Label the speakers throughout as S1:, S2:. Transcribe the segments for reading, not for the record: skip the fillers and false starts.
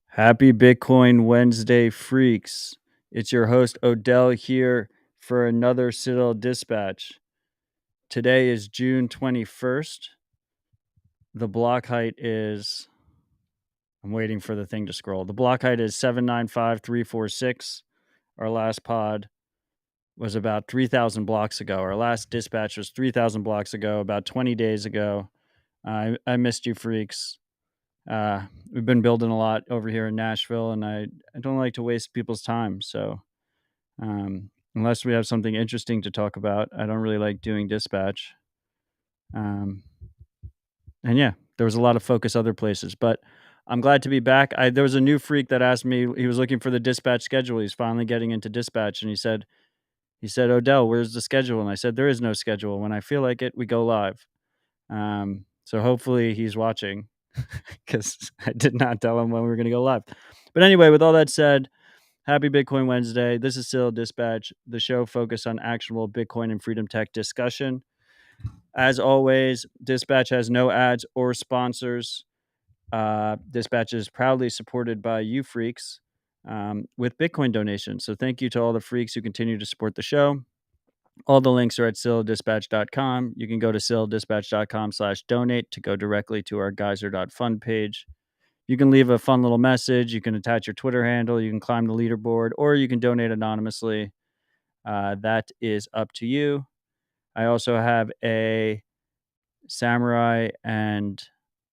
S1: Happy Bitcoin Wednesday, freaks. It's your host, Odell, here for another Citadel Dispatch. Today is June 21st. The block height is, I'm waiting for the thing to scroll. The block height is 795346. Our last pod was about 3,000 blocks ago. Our last dispatch was 3,000 blocks ago, about 20 days ago. I missed you, freaks. We've been building a lot over here in Nashville, and I don't like to waste people's time. So unless we have something interesting to talk about, I don't really like doing dispatch. And yeah, there was a lot of focus other places, but I'm glad to be back. There was a new freak that asked me, he was looking for the dispatch schedule. He's finally getting into dispatch, and he said, Odell, where's the schedule? And I said, there is no schedule. When I feel like it, we go live. So hopefully he's watching, because I did not tell him when we were going to go live. But anyway, with all that said, happy Bitcoin Wednesday. This is Citadel Dispatch, the show focused on actionable Bitcoin and freedom tech discussion. As always, Dispatch has no ads or sponsors. Dispatch is proudly supported by you freaks with Bitcoin donations. So thank you to all the freaks who continue to support the show. All the links are at citadeldispatch.com. You can go to citadeldispatch.com/donate to go directly to our geyser.fund page. You can leave a fun little message. You can attach your Twitter handle. You can climb the leaderboard, or you can donate anonymously. That is up to you. I also have a Samurai and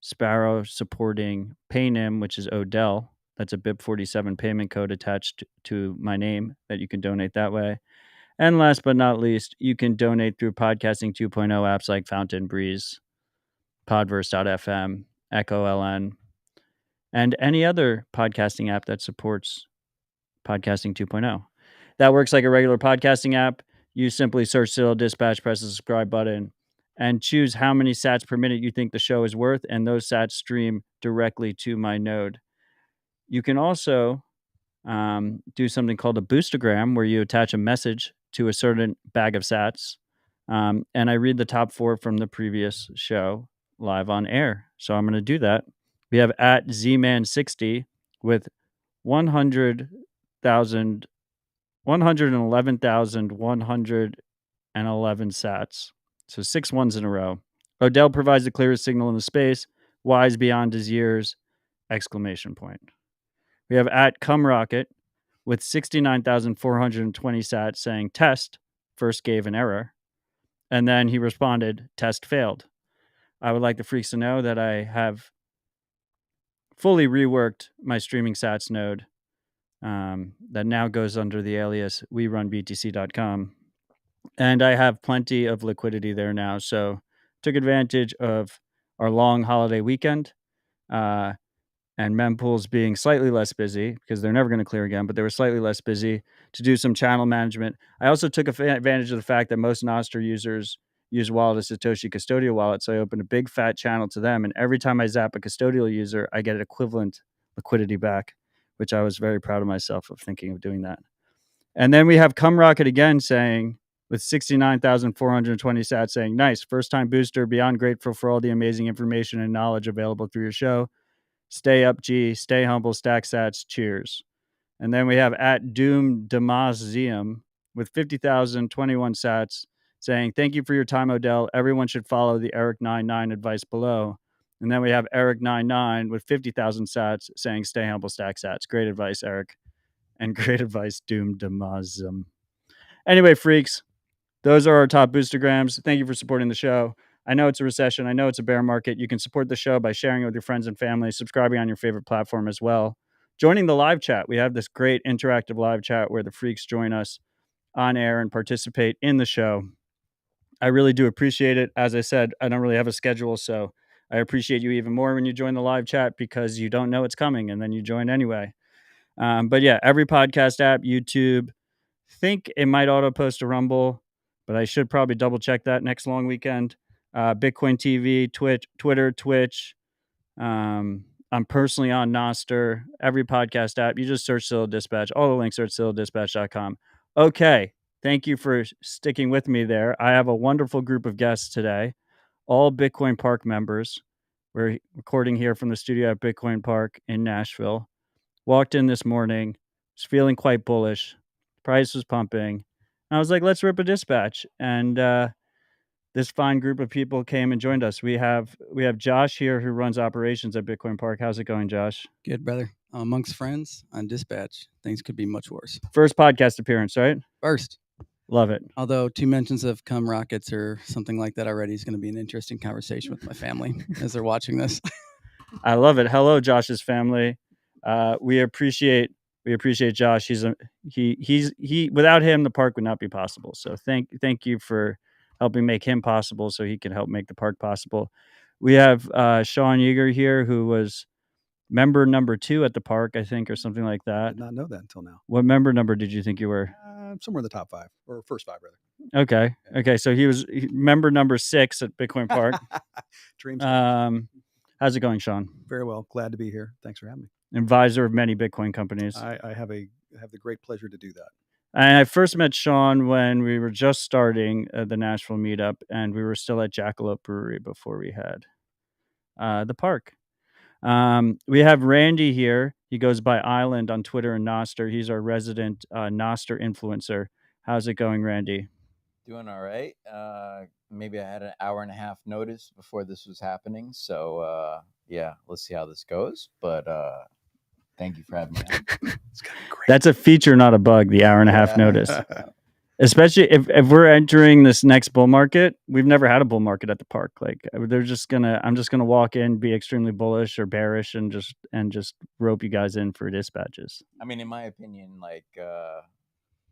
S1: Sparrow supporting Paynim, which is Odell. That's a BIP47 payment code attached to my name that you can donate that way. And last but not least, you can donate through Podcasting 2.0 apps like Fountain Breeze, Podverse.fm, Echo LN, and any other podcasting app that supports Podcasting 2.0. That works like a regular podcasting app. You simply search Citadel Dispatch, press the subscribe button, and choose how many sats per minute you think the show is worth, and those sats stream directly to my node. You can also do something called a boostagram, where you attach a message to a certain bag of sats, and I read the top 4 from the previous show live on air. So I'm going to do that. We have at Zman60 with 111,111 sats. So 6 ones in a row. Odell provides the clearest signal in the space. Wise beyond his years! ! We have at Cumrocket with 69,420 sats saying test first gave an error. And then he responded, test failed. I would like the freaks to know that I have fully reworked my streaming sats node that now goes under the alias werunbtc.com. And I have plenty of liquidity there now. So took advantage of our long holiday weekend and mempools being slightly less busy, because they're never going to clear again, but they were slightly less busy, to do some channel management. I also took advantage of the fact that most Nostr users use wallet as Satoshi custodial wallet. So I opened a big fat channel to them. And every time I zap a custodial user, I get equivalent liquidity back, which I was very proud of myself of thinking of doing that. And then we have Cumrocket again saying, with 69,420 sats, saying, nice, first time booster, beyond grateful for all the amazing information and knowledge available through your show. Stay up, G, stay humble, stack sats, cheers. And then we have at Doom Demazium with 50,021 sats saying, thank you for your time, Odell. Everyone should follow the Eric99 advice below. And then we have Eric99 with 50,000 sats saying, stay humble, stack sats. Great advice, Eric. And great advice, Doom Demazium. Anyway, freaks, those are our top boostergrams. Thank you for supporting the show. I know it's a recession. I know it's a bear market. You can support the show by sharing it with your friends and family, subscribing on your favorite platform as well. Joining the live chat. We have this great interactive live chat where the freaks join us on air and participate in the show. I really do appreciate it. As I said, I don't really have a schedule, so I appreciate you even more when you join the live chat, because you don't know it's coming and then you join anyway. But yeah, every podcast app, YouTube. Think it might auto post to Rumble, but I should probably double check that next long weekend. Bitcoin TV, Twitter, Twitch. I'm personally on Nostr, every podcast app. You just search Citadel Dispatch. All the links are at citadeldispatch.com. Okay. Thank you for sticking with me there. I have a wonderful group of guests today, all Bitcoin Park members. We're recording here from the studio at Bitcoin Park in Nashville. Walked in this morning, was feeling quite bullish. Price was pumping. And I was like, let's rip a dispatch. And this fine group of people came and joined us. We have Josh here who runs operations at Bitcoin Park. How's it going, Josh?
S2: Good, brother. Amongst friends on dispatch, things could be much worse.
S1: First podcast appearance, right?
S2: First.
S1: Love it.
S2: Although 2 mentions of cum rockets or something like that already is going to be an interesting conversation with my family as they're watching this.
S1: I love it. Hello, Josh's family. We appreciate Josh. He without him, the park would not be possible. So thank you for helping make him possible so he can help make the park possible. We have Sean Yeager here, who was member number 2 at the park, I think, or something like
S3: I
S1: that.
S3: did not know that until now.
S1: What member number did you think you were?
S3: Somewhere in the top 5 or first 5, rather.
S1: Okay. Okay. So he was member number 6 at Bitcoin Park.
S3: Dreams.
S1: How's it going, Sean?
S3: Very well. Glad to be here. Thanks for having me.
S1: Advisor of many Bitcoin companies.
S3: I have the great pleasure to do that.
S1: And I first met Sean when we were just starting the Nashville meetup, and we were still at Jackalope Brewery before we had the park. We have Randy here. He goes by Island on Twitter and Nostr. He's our resident Nostr influencer. How's it going, Randy?
S4: Doing all right. Maybe I had an hour and a half notice before this was happening. So, yeah, let's see how this goes. But thank you for having me on.
S3: It's gonna be great.
S1: That's a feature, not a bug, the hour and a half notice. Especially if we're entering this next bull market. We've never had a bull market at the park. Like I'm just gonna walk in, be extremely bullish or bearish, and just rope you guys in for dispatches.
S4: I mean, in my opinion, like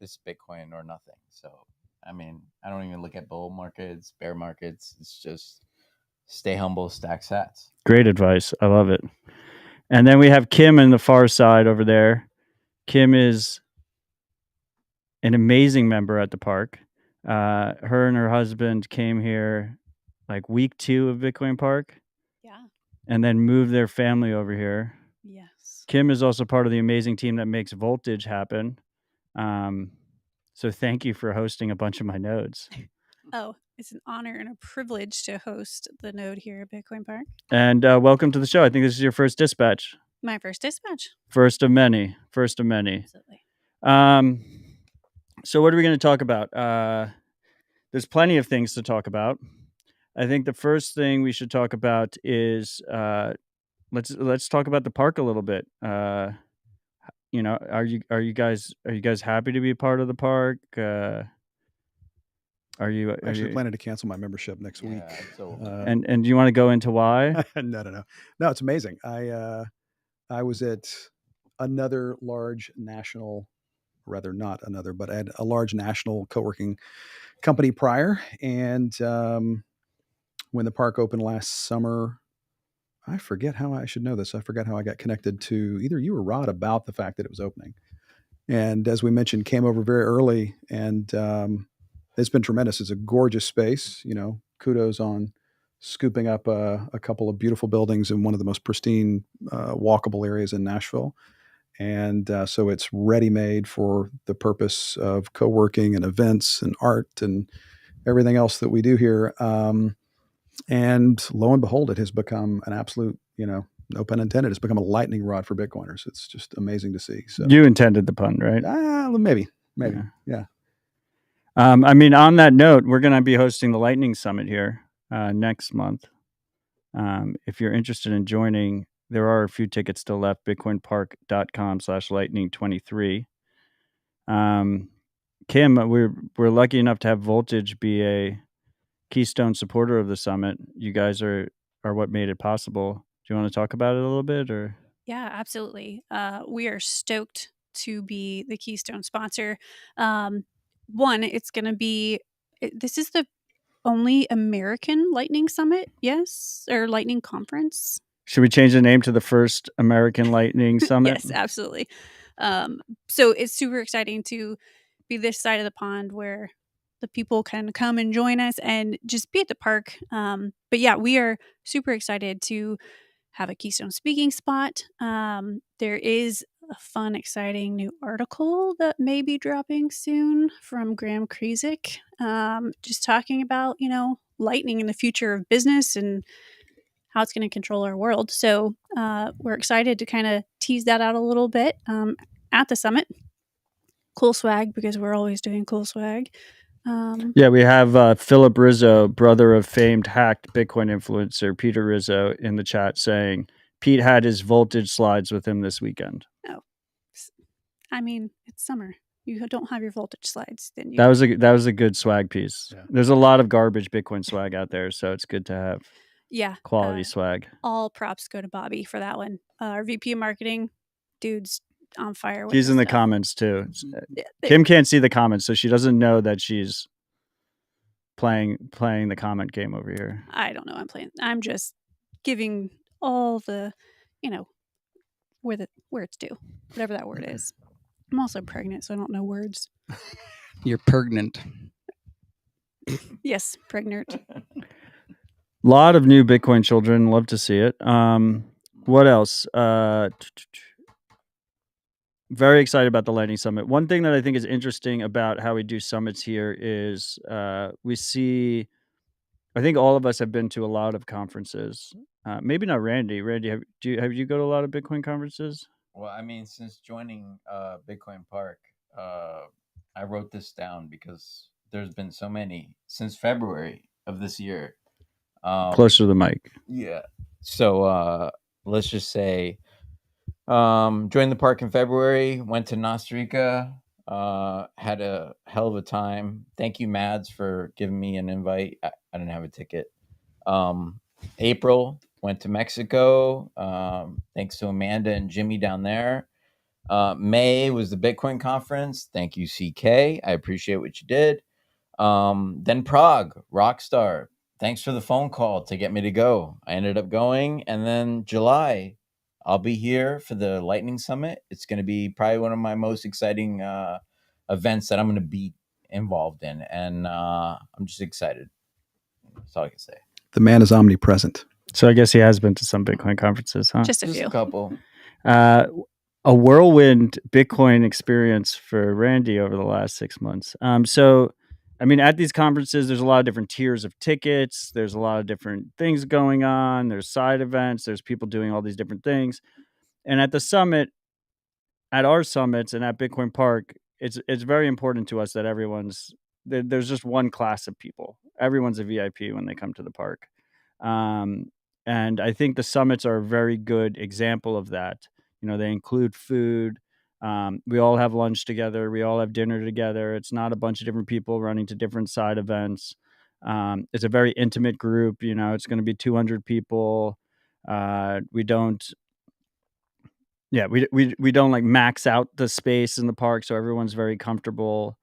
S4: this is Bitcoin or nothing. So, I mean, I don't even look at bull markets, bear markets. It's just stay humble, stack sats.
S1: Great advice. I love it. And then we have Kim in the far side over there. Kim is an amazing member at the park. Her and her husband came here like week 2 of Bitcoin Park.
S5: Yeah.
S1: And then moved their family over here.
S5: Yes.
S1: Kim is also part of the amazing team that makes Voltage happen. So thank you for hosting a bunch of my nodes.
S5: Oh, it's an honor and a privilege to host the node here at Bitcoin Park.
S1: And welcome to the show. I think this is your first dispatch.
S5: My first dispatch.
S1: First of many.
S5: Absolutely.
S1: So what are we going to talk about? There's plenty of things to talk about. I think the first thing we should talk about is let's talk about the park a little bit. Are you guys happy to be part of the park? Are you
S3: Actually planning to cancel my membership next week.
S4: So,
S1: and do you want to go into why?
S3: No, it's amazing. I was at another large national, rather not another, but at a large national co-working company prior. And when the park opened last summer, I forget how I should know this. I forgot how I got connected to either you or Rod about the fact that it was opening. And as we mentioned, came over very early, and it's been tremendous. It's a gorgeous space. Kudos on scooping up a couple of beautiful buildings in one of the most pristine walkable areas in Nashville. And so it's ready-made for the purpose of co-working and events and art and everything else that we do here. And lo and behold, it has become an absolute, no pun intended, it's become a lightning rod for Bitcoiners. It's just amazing to see. So
S1: You intended the pun, right?
S3: Maybe. Yeah.
S1: I mean, on that note, we're going to be hosting the Lightning Summit here next month. If you're interested in joining, there are a few tickets still left. bitcoinpark.com/lightning23. Kim, we're lucky enough to have Voltage be a keystone supporter of the summit. You guys are what made it possible. Do you want to talk about it a little bit, or?
S5: Yeah, absolutely. We are stoked to be the keystone sponsor. One, it's going to be. This is the only American Lightning Summit, yes, or Lightning Conference.
S1: Should we change the name to the first American Lightning Summit?
S5: Yes, absolutely. So it's super exciting to be this side of the pond where the people can come and join us and just be at the park. But yeah, we are super excited to have a Keystone speaking spot. There is a fun, exciting new article that may be dropping soon from Graham Krizik, just talking about, lightning in the future of business and how it's going to control our world. So we're excited to kind of tease that out a little bit at the summit. Cool swag, because we're always doing cool swag.
S1: Yeah, we have Philip Rizzo, brother of famed hacked Bitcoin influencer Peter Rizzo, in the chat saying Pete had his voltage slides with him this weekend.
S5: Oh, I mean, it's summer. You don't have your voltage slides, then you.
S1: That was a good swag piece. Yeah. There's a lot of garbage Bitcoin swag out there, so it's good to have quality swag.
S5: All props go to Bobby for that one. Our VP of marketing, dude's on fire with
S1: He's in the
S5: stuff.
S1: comments too. Kim can't see the comments, so she doesn't know that she's playing the comment game over here.
S5: I don't know. I'm just giving all the, where it's due, whatever that word is. I'm also pregnant, so I don't know words.
S2: You're pregnant.
S5: Yes, pregnant.
S1: Lot of new Bitcoin children. Love to see it. What else? Very excited about the Lightning Summit. One thing that I think is interesting about how we do summits here is we see, I think all of us have been to a lot of conferences. Maybe not Randy. Randy, have you go to a lot of Bitcoin conferences?
S4: Well, I mean, since joining Bitcoin Park, I wrote this down because there's been so many since February of this year.
S1: Closer to the mic.
S4: Yeah. So let's just say joined the park in February, went to Nostr, had a hell of a time. Thank you, Mads, for giving me an invite. I didn't have a ticket. April, went to Mexico. Thanks to Amanda and Jimmy down there. May was the Bitcoin conference. Thank you, CK. I appreciate what you did. Then Prague, Rockstar. Thanks for the phone call to get me to go. I ended up going. And then July, I'll be here for the Lightning Summit. It's going to be probably one of my most exciting events that I'm going to be involved in. And I'm just excited. That's all I can say.
S3: The man is omnipresent.
S1: So I guess he has been to some Bitcoin conferences, huh?
S5: Just a few.
S4: A couple.
S1: A whirlwind Bitcoin experience for Randy over the last 6 months. So, I mean, at these conferences, there's a lot of different tiers of tickets. There's a lot of different things going on. There's side events. There's people doing all these different things. And at the summit, at our summits and at Bitcoin Park, it's very important to us that there's just one class of people. Everyone's a VIP when they come to the park. And I think the summits are a very good example of that. They include food. We all have lunch together. We all have dinner together. It's not a bunch of different people running to different side events. It's a very intimate group. It's going to be 200 people. We don't like max out the space in the park, so everyone's very comfortable.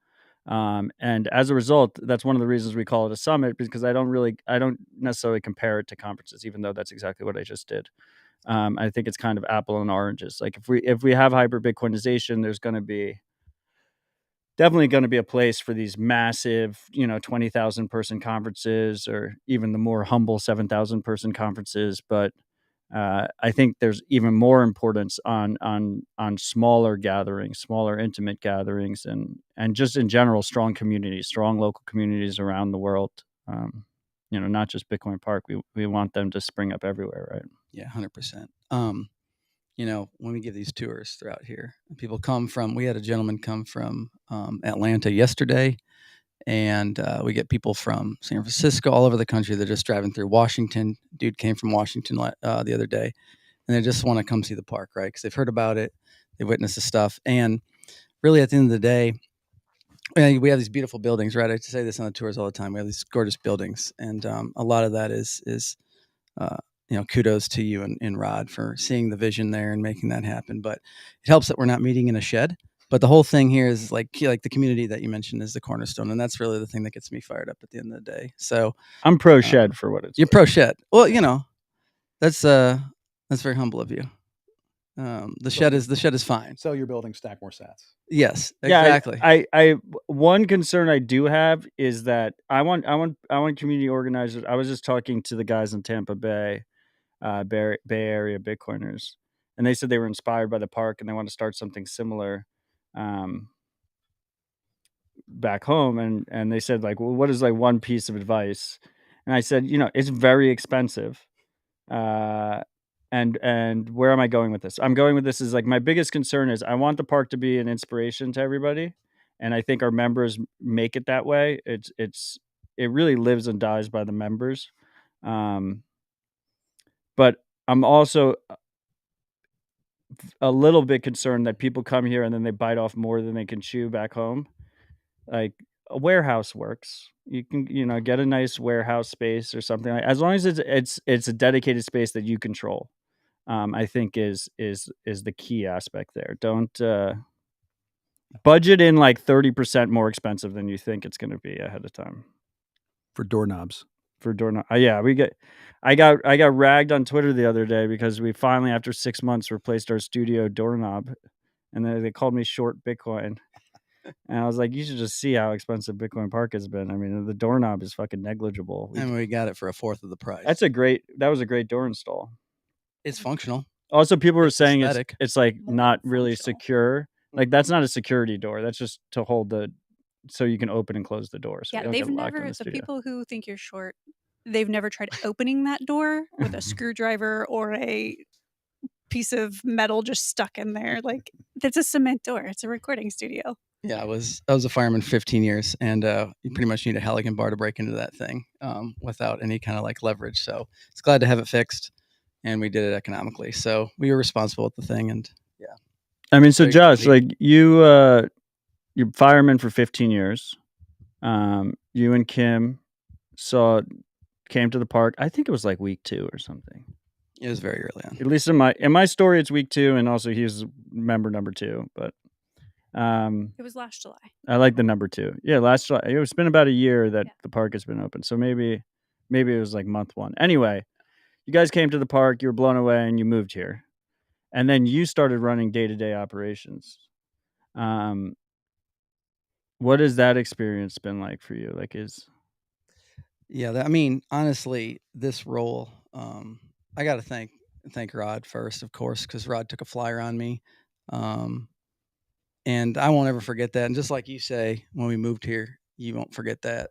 S1: And as a result, that's one of the reasons we call it a summit, because I don't necessarily compare it to conferences, even though that's exactly what I just did. I think it's kind of apple and oranges. Like if we have hyper Bitcoinization, there's definitely going to be a place for these massive, 20,000 person conferences, or even the more humble 7,000 person conferences. But I think there's even more importance on smaller gatherings, smaller intimate gatherings, and just in general, strong communities, strong local communities around the world. Not just Bitcoin Park. We want them to spring up everywhere, right?
S2: Yeah, 100%. When we give these tours throughout here, people come from. We had a gentleman come from Atlanta yesterday, and we get people from San Francisco, all over the country. They're just driving through Washington. Dude came from Washington the other day, and they just want to come see the park, right? Because they've heard about it, they've witnessed the stuff, and really, at the end of the day, we have these beautiful buildings, right? I say this on the tours all the time. We have these gorgeous buildings, and a lot of that is kudos to you and Rod for seeing the vision there and making that happen. But it helps that we're not meeting in a shed. But the whole thing here is like the community that you mentioned is the cornerstone, and that's really the thing that gets me fired up at the end of the day. So
S1: I'm pro shed for what it's.
S2: You're pro shed. Well, that's very humble of you. The shed is fine.
S3: Sell your building, stack more sats.
S2: Yes,
S1: Yeah,
S2: exactly.
S1: I one concern I do have is that I want community organizers. I was just talking to the guys in Tampa Bay, Bay Area Bitcoiners, and they said they were inspired by the park and they want to start something similar back home. And they said, like, well, what is like one piece of advice? And I said, it's very expensive. And where am I going with this? I'm going with this is like, my biggest concern is I want the park to be an inspiration to everybody. And I think our members make it that way. It really lives and dies by the members. But I'm also a little bit concerned that people come here and then they bite off more than they can chew back home. Like, a warehouse works. You can, get a nice warehouse space or something, as long as it's a dedicated space that you control. I think is the key aspect there. Don't budget in like 30% more expensive than you think it's going to be ahead of time
S3: For doorknobs.
S1: for doorknob. Yeah, I got ragged on Twitter the other day because we finally, after 6 months, replaced our studio doorknob, and then they called me short Bitcoin. And I was like, you should just see how expensive Bitcoin Park has been. I mean, the doorknob is fucking negligible.
S2: And we got it for a fourth of the price.
S1: That was a great door install.
S2: It's functional.
S1: Also, people were
S2: It's
S1: saying
S2: aesthetic.
S1: it's like
S5: More
S1: not
S5: than
S1: really
S5: functional.
S1: secure. Like, that's not a security door. That's just to hold so you can open and close the door. So
S5: Yeah,
S1: you don't
S5: they've
S1: get locked in
S5: never,
S1: the
S5: the
S1: studio.
S5: people who think you're short, they've never tried opening that door with a screwdriver or a piece of metal just stuck in there. Like, it's a cement door. It's a recording studio.
S2: Yeah, I was a fireman 15 years, and you pretty much need a Halligan bar to break into that thing without any kind of like leverage. So it's glad to have it fixed, and we did it economically. So we were responsible with the thing, and yeah.
S1: I mean, so
S2: Very
S1: Josh,
S2: handy.
S1: like, you're fireman for 15 years. You and Kim came to the park. I think it was like week 2 or something.
S2: It was very early on.
S1: At least in my story, it's week 2, and also he's member number 2. But
S5: It was last July.
S1: I like the number 2. Yeah, last July. It's been about a year that
S5: Yeah.
S1: the park has been open. So maybe it was like month 1. Anyway, you guys came to the park, you were blown away, and you moved here. And then you started running day-to-day operations. What has that experience been like for you? Like,
S2: Yeah, I mean, honestly, this role, I got to thank Rod first, of course, because Rod took a flyer on me, and I won't ever forget that. And just like you say, when we moved here, you won't forget that.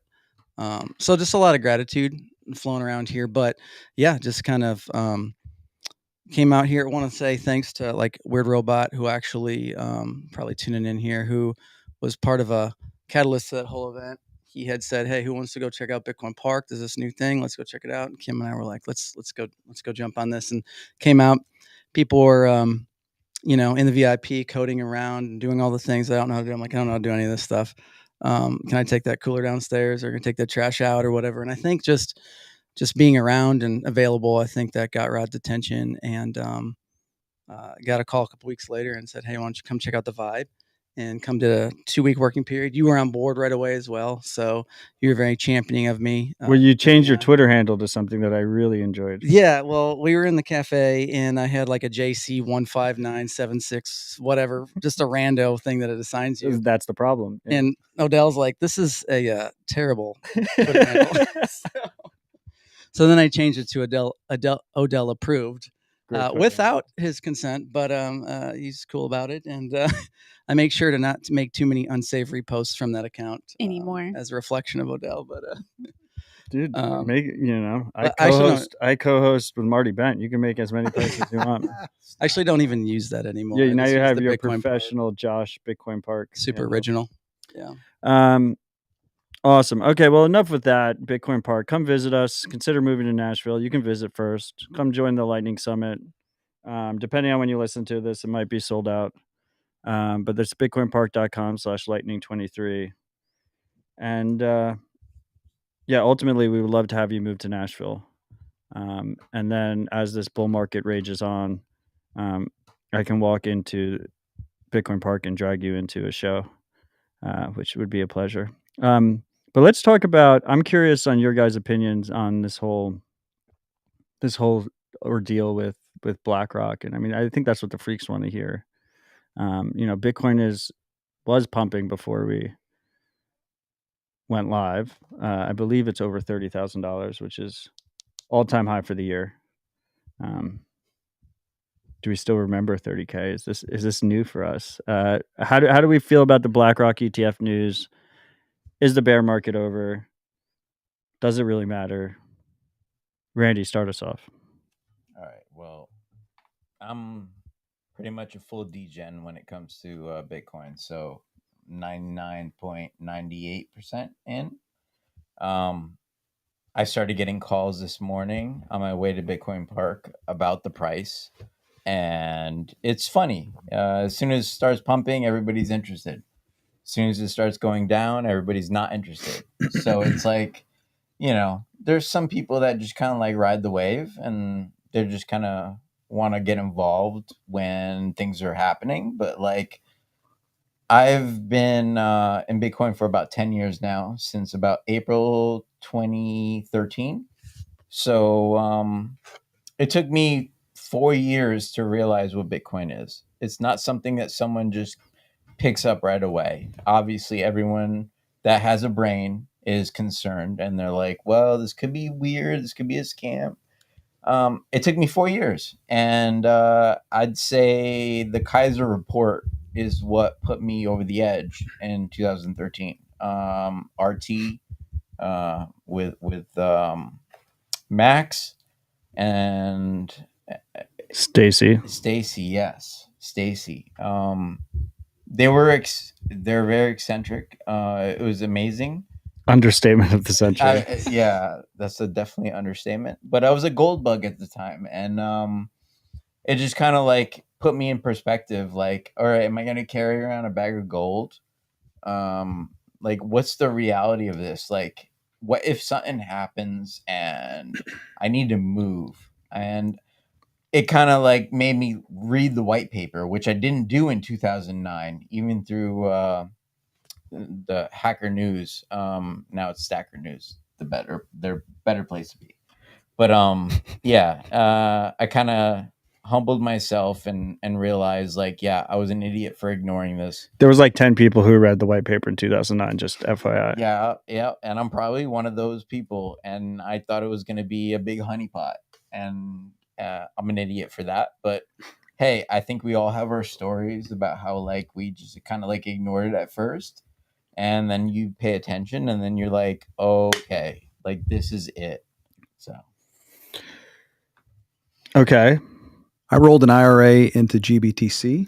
S2: So just a lot of gratitude flowing around here. But yeah, just kind of came out here. I want to say thanks to like Weird Robot, who actually probably tuning in here, who was part of a catalyst to that whole event. He had said, "Hey, who wants to go check out Bitcoin Park? There's this new thing. Let's go check it out." And Kim and I were like, "Let's go jump on this." And came out. People were in the VIP coding around and doing all the things I don't know how to do. I'm like, I don't know how to do any of this stuff. Can I take that cooler downstairs, or can I take that trash out, or whatever? And I think just being around and available, I think that got Rod's attention, and got a call a couple weeks later and said, "Hey, why don't you come check out the Vibe and come to a 2-week working period?" You were on board right away as well, so you were very championing of me.
S1: well, you changed your
S2: on.
S1: Twitter handle to something that I really enjoyed.
S2: Yeah, well, we were in the cafe and I had like a JC15976, whatever, just a rando thing that it assigns you.
S1: That's the problem. Yeah.
S2: And Odell's like, "This is a terrible Twitter handle." So then I changed it to Odell approved.
S1: Great Twitter
S2: Without his consent, but he's cool about it, and I make sure to not make too many unsavory posts from that account
S5: Anymore.
S2: as a reflection of Odell. But
S1: dude, I
S2: but actually,
S1: I co-host with Marty Bent. You can make as many posts as you want.
S2: I actually don't even use that anymore.
S1: Yeah,
S2: I
S1: now
S2: just
S1: you
S2: use
S1: have
S2: the
S1: your
S2: Bitcoin Park.
S1: professional Josh Bitcoin Park.
S2: Super
S1: handle.
S2: original. Yeah.
S1: Awesome. Okay, well, enough with that. Bitcoin Park. Come visit us. Consider moving to Nashville. You can visit first. Come join the Lightning Summit. Depending on when you listen to this, it might be sold out. But that's bitcoinpark.com/lightning23. And yeah, ultimately, we would love to have you move to Nashville. And then as this bull market rages on, I can walk into Bitcoin Park and drag you into a show, which would be a pleasure. But let's talk about, I'm curious on your guys' opinions on this whole ordeal with with BlackRock, and I mean, I think that's what the freaks want to hear. Bitcoin was pumping before we went live. I believe it's over $30,000, which is all-time high for the year. Do we still remember 30K? Is this new for us? How do we feel about the BlackRock ETF news? Is the bear market over? Does it really matter? Randy, start us off.
S4: All right. Well, I'm pretty much a full degen when it comes to Bitcoin. So 99.98% in. I started getting calls this morning on my way to Bitcoin Park about the price. And it's funny. As soon as it starts pumping, everybody's interested. As soon as it starts going down, everybody's not interested. So it's like, there's some people that just kind of like ride the wave, and they're just kind of want to get involved when things are happening. But like, I've been in Bitcoin for about 10 years now, since about April 2013. So it took me 4 years to realize what Bitcoin is. It's not something that someone just picks up right away. Obviously, everyone that has a brain is concerned, and they're like, well, this could be weird. This could be a scam. It took me 4 years, and I'd say the Kaiser report is what put me over the edge in 2013. RT with Max and
S1: Stacy.
S4: Yes, Stacy. They're very eccentric. It was amazing.
S1: Understatement of the century.
S4: Yeah, that's definitely understatement. But I was a gold bug at the time, and it just kind of like put me in perspective. Like, all right, am I going to carry around a bag of gold? Like, what's the reality of this? Like, what if something happens and I need to move? And it kind of like made me read the white paper, which I didn't do in 2009, even through the Hacker News. Now it's Stacker News, their better place to be. But yeah, I kind of humbled myself and realized, like, yeah, I was an idiot for ignoring this.
S1: There was like 10 people who read the white paper in 2009, just FYI.
S4: Yeah, and I'm probably one of those people, and I thought it was going to be a big honeypot, and I'm an idiot for that. But hey, I think we all have our stories about how like we just kind of like ignored it at first, and then you pay attention, and then you're like, okay, like this is it. So
S1: okay,
S3: I rolled an IRA into GBTC.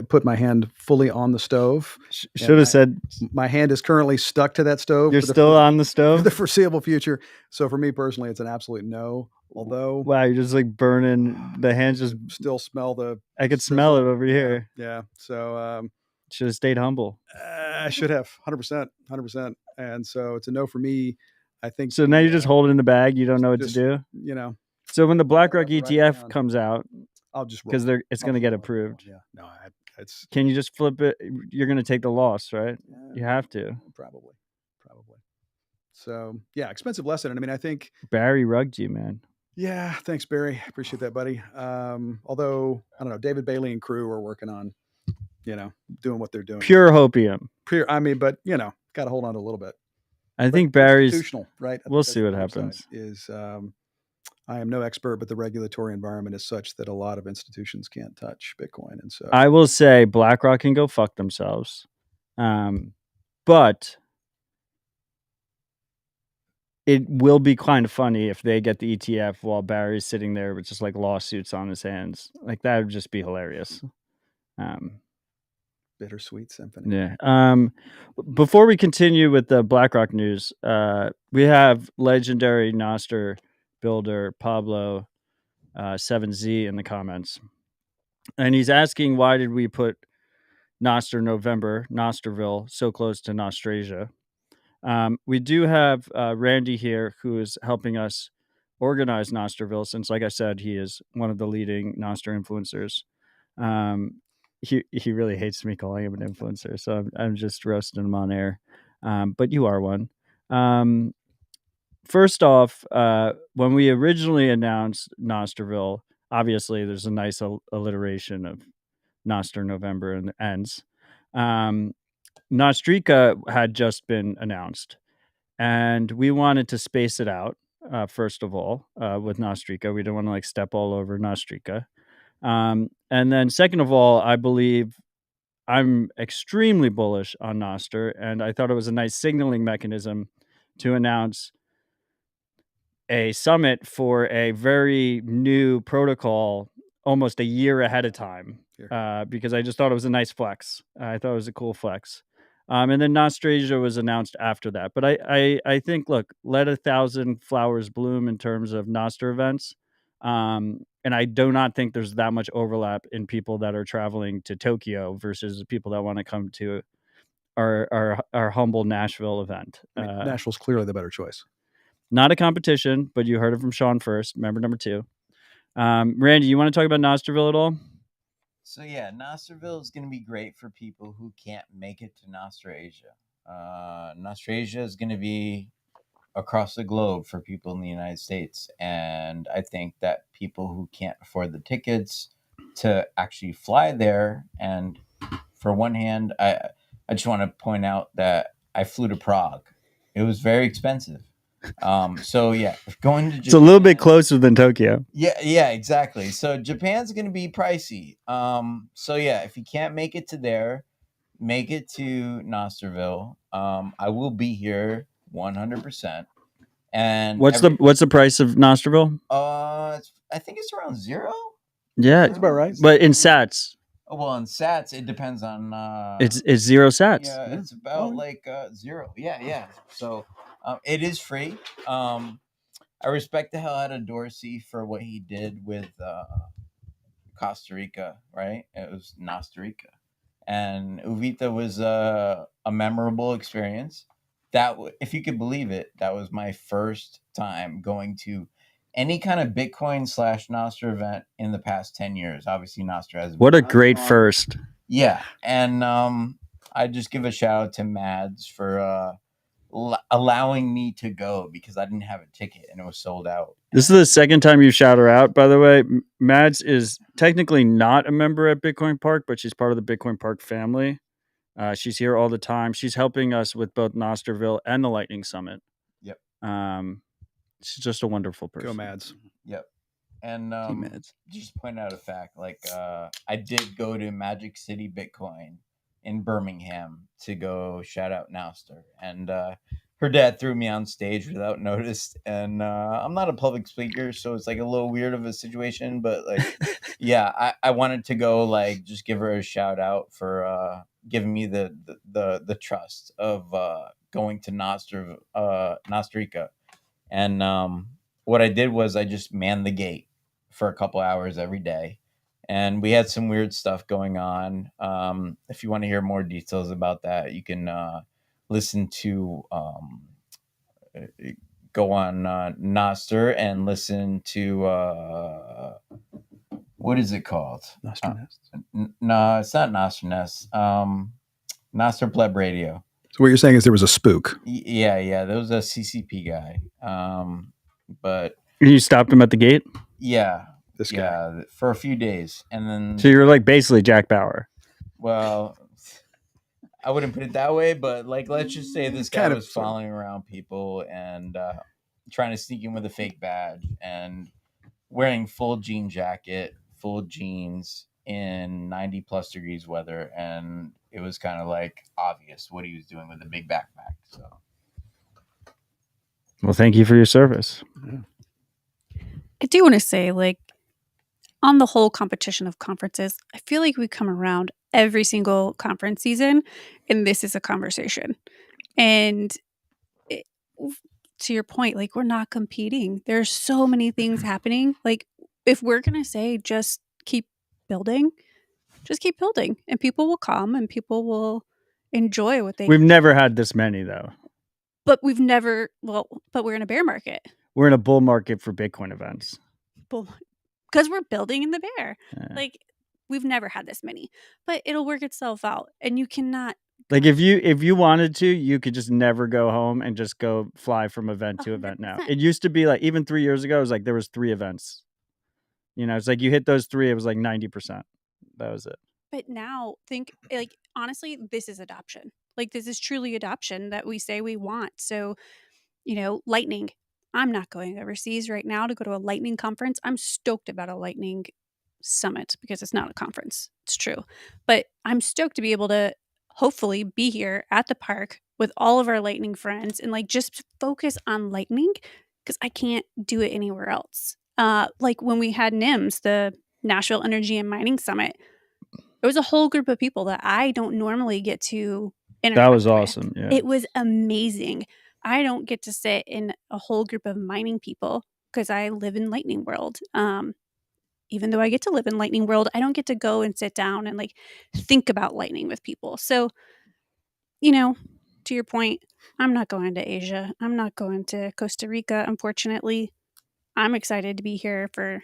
S3: Put my hand fully on the stove.
S1: Should have said
S3: my hand is currently stuck to that stove.
S1: You're still on the stove
S3: for the foreseeable future. So for me personally, it's an absolute no. Although,
S1: wow, you're just like burning the hands. Just
S3: still smell the.
S1: I could smell it over here.
S3: Yeah. So
S1: should have stayed humble.
S3: I should have 100%. And so it's a no for me. I think.
S1: So now you just hold it in the bag. You don't know what to do. So when the BlackRock ETF comes out,
S3: I'll just
S1: because it's going to get approved.
S3: Yeah, no, it's.
S1: Can you just flip it? You're going to take the loss, right? You have to.
S3: Probably. So yeah, expensive lesson. And I mean, I think
S1: Barry rugged you, man.
S3: Yeah, thanks, Barry. Appreciate that, buddy. Although I don't know, David Bailey and crew are working on, doing what they're doing.
S1: Pure hopium.
S3: I mean, but got to hold on to a little bit.
S1: I think Barry's
S3: institutional, right?
S1: We'll see what happens.
S3: I am no expert, but the regulatory environment is such that a lot of institutions can't touch Bitcoin, and so
S1: I will say BlackRock can go fuck themselves, but it will be kind of funny if they get the ETF while Barry's sitting there with just like lawsuits on his hands. Like that would just be hilarious.
S3: Bittersweet symphony.
S1: Yeah. Before we continue with the BlackRock news, we have legendary Nostr builder Pablo 7Z in the comments, and he's asking why did we put Nostr November, Nostrville, so close to Nostrasia. We do have Randy here, who is helping us organize Nostrville, since, like I said, he is one of the leading Nostr influencers. He really hates me calling him an influencer, so I'm just roasting him on air. But you are one. first off, when we originally announced Nosterville, obviously there's a nice alliteration of Nostr November and ends. Nostrika had just been announced, and we wanted to space it out. First of all, with Nostrika, we don't want to like step all over Nostrika. And then second of all, I believe I'm extremely bullish on Nostr, and I thought it was a nice signaling mechanism to announce a summit for a very new protocol almost a year ahead of time, because I just thought it was a nice flex. I thought it was a cool flex. And then Nostrasia was announced after that. But I think, look, let 1,000 flowers bloom in terms of Nostr events. And I do not think there's that much overlap in people that are traveling to Tokyo versus people that want to come to our humble Nashville event.
S3: I mean, Nashville's clearly the better choice.
S1: Not a competition, but you heard it from Sean first, member number 2. Randy, you want to talk about Nosterville at all?
S4: So yeah, Nosterville is going to be great for people who can't make it to Nostrasia. Nostrasia is going to be across the globe for people in the United States, and I think that people who can't afford the tickets to actually fly there, and for one hand, I just want to point out that I flew to Prague. It was very expensive. So yeah, going to Japan,
S1: it's a little bit closer than Tokyo.
S4: Yeah, exactly. So Japan's going to be pricey. So yeah, if you can't make it to there, make it to Nosterville. I will be here 100%. And
S1: what's the price of Nosterville?
S4: I think it's around 0.
S1: Yeah,
S3: That's about right.
S1: But in sats.
S4: Oh, well, in sats, it depends on.
S1: It's 0 sats.
S4: Yeah, it's about like 0. Yeah. So it is free. I respect the hell out of Dorsey for what he did with Costa Rica, right? It was Costa Rica. And Uvita was a memorable experience. If you could believe it, that was my first time going to any kind of Bitcoin / Nostr event in the past 10 years. Obviously, Nostr has.
S1: What a great first.
S4: Yeah. And I just give a shout out to Mads for allowing me to go because I didn't have a ticket and it was sold out.
S1: This is the second time you shout her out, by the way. Mads is technically not a member at Bitcoin Park, but she's part of the Bitcoin Park family. She's here all the time. She's helping us with both Nosterville and the Lightning Summit.
S4: Yep.
S1: She's just a wonderful person.
S3: Go Mads.
S4: Yep. And just point out a fact, like I did go to Magic City Bitcoin in Birmingham to go shout out Nostr, and her dad threw me on stage without notice, and I'm not a public speaker, so it's like a little weird of a situation, but like yeah, I wanted to go like just give her a shout out for giving me the trust of going to Nostrika. And what I did was I just manned the gate for a couple hours every day. And we had some weird stuff going on. If you want to hear more details about that, you can listen to go on Nostr and listen to what is it called?
S3: Nostr Nest.
S4: No, it's not Nostr Nest. Nostr Pleb Radio.
S3: So what you're saying is there was a spook.
S4: Yeah. There was a CCP guy. But
S1: you stopped him at the gate?
S4: Yeah.
S3: This guy.
S4: For a few days. And then
S1: so you're like basically Jack Bauer.
S4: Well, I wouldn't put it that way, but like let's just say this guy was following around people and trying to sneak in with a fake badge and wearing full jean jacket, full jeans in 90 plus degrees weather, and it was kind of like obvious what he was doing with a big backpack. So
S1: well, thank you for your service.
S5: I do want to say, like, on the whole competition of conferences, I feel like we come around every single conference season, and this is a conversation. And to your point, like, we're not competing. There's so many things happening. Like, if we're going to say just keep building, and people will come and people will enjoy what they.
S1: We've never had this many, though.
S5: But we're in a bear market.
S1: We're in a bull market for Bitcoin events.
S5: Because we're building in the bear.
S1: Yeah.
S5: Like, we've never had this many. But it'll work itself out. And you cannot
S1: Like if you wanted to, you could just never go home and just go fly from event to event now.
S5: 100%.
S1: It used to be like even 3 years ago, it was like there was 3 events. You know, it's like you hit those 3, it was like 90%. That was it.
S5: But now think like honestly, this is adoption. Like this is truly adoption that we say we want. So, lightning. I'm not going overseas right now to go to a lightning conference. I'm stoked about a lightning summit because it's not a conference. It's true. But I'm stoked to be able to hopefully be here at the park with all of our lightning friends and like just focus on lightning because I can't do it anywhere else. Like when we had NIMS, the Nashville Energy and Mining Summit, it was a whole group of people that I don't normally get to interact
S1: That was
S5: with.
S1: awesome. Yeah.
S5: It was amazing. I don't get to sit in a whole group of mining people because I live in Lightning World. Even though I get to live in Lightning World, I don't get to go and sit down and like think about lightning with people. So, to your point, I'm not going to Asia. I'm not going to Costa Rica, unfortunately. I'm excited to be here for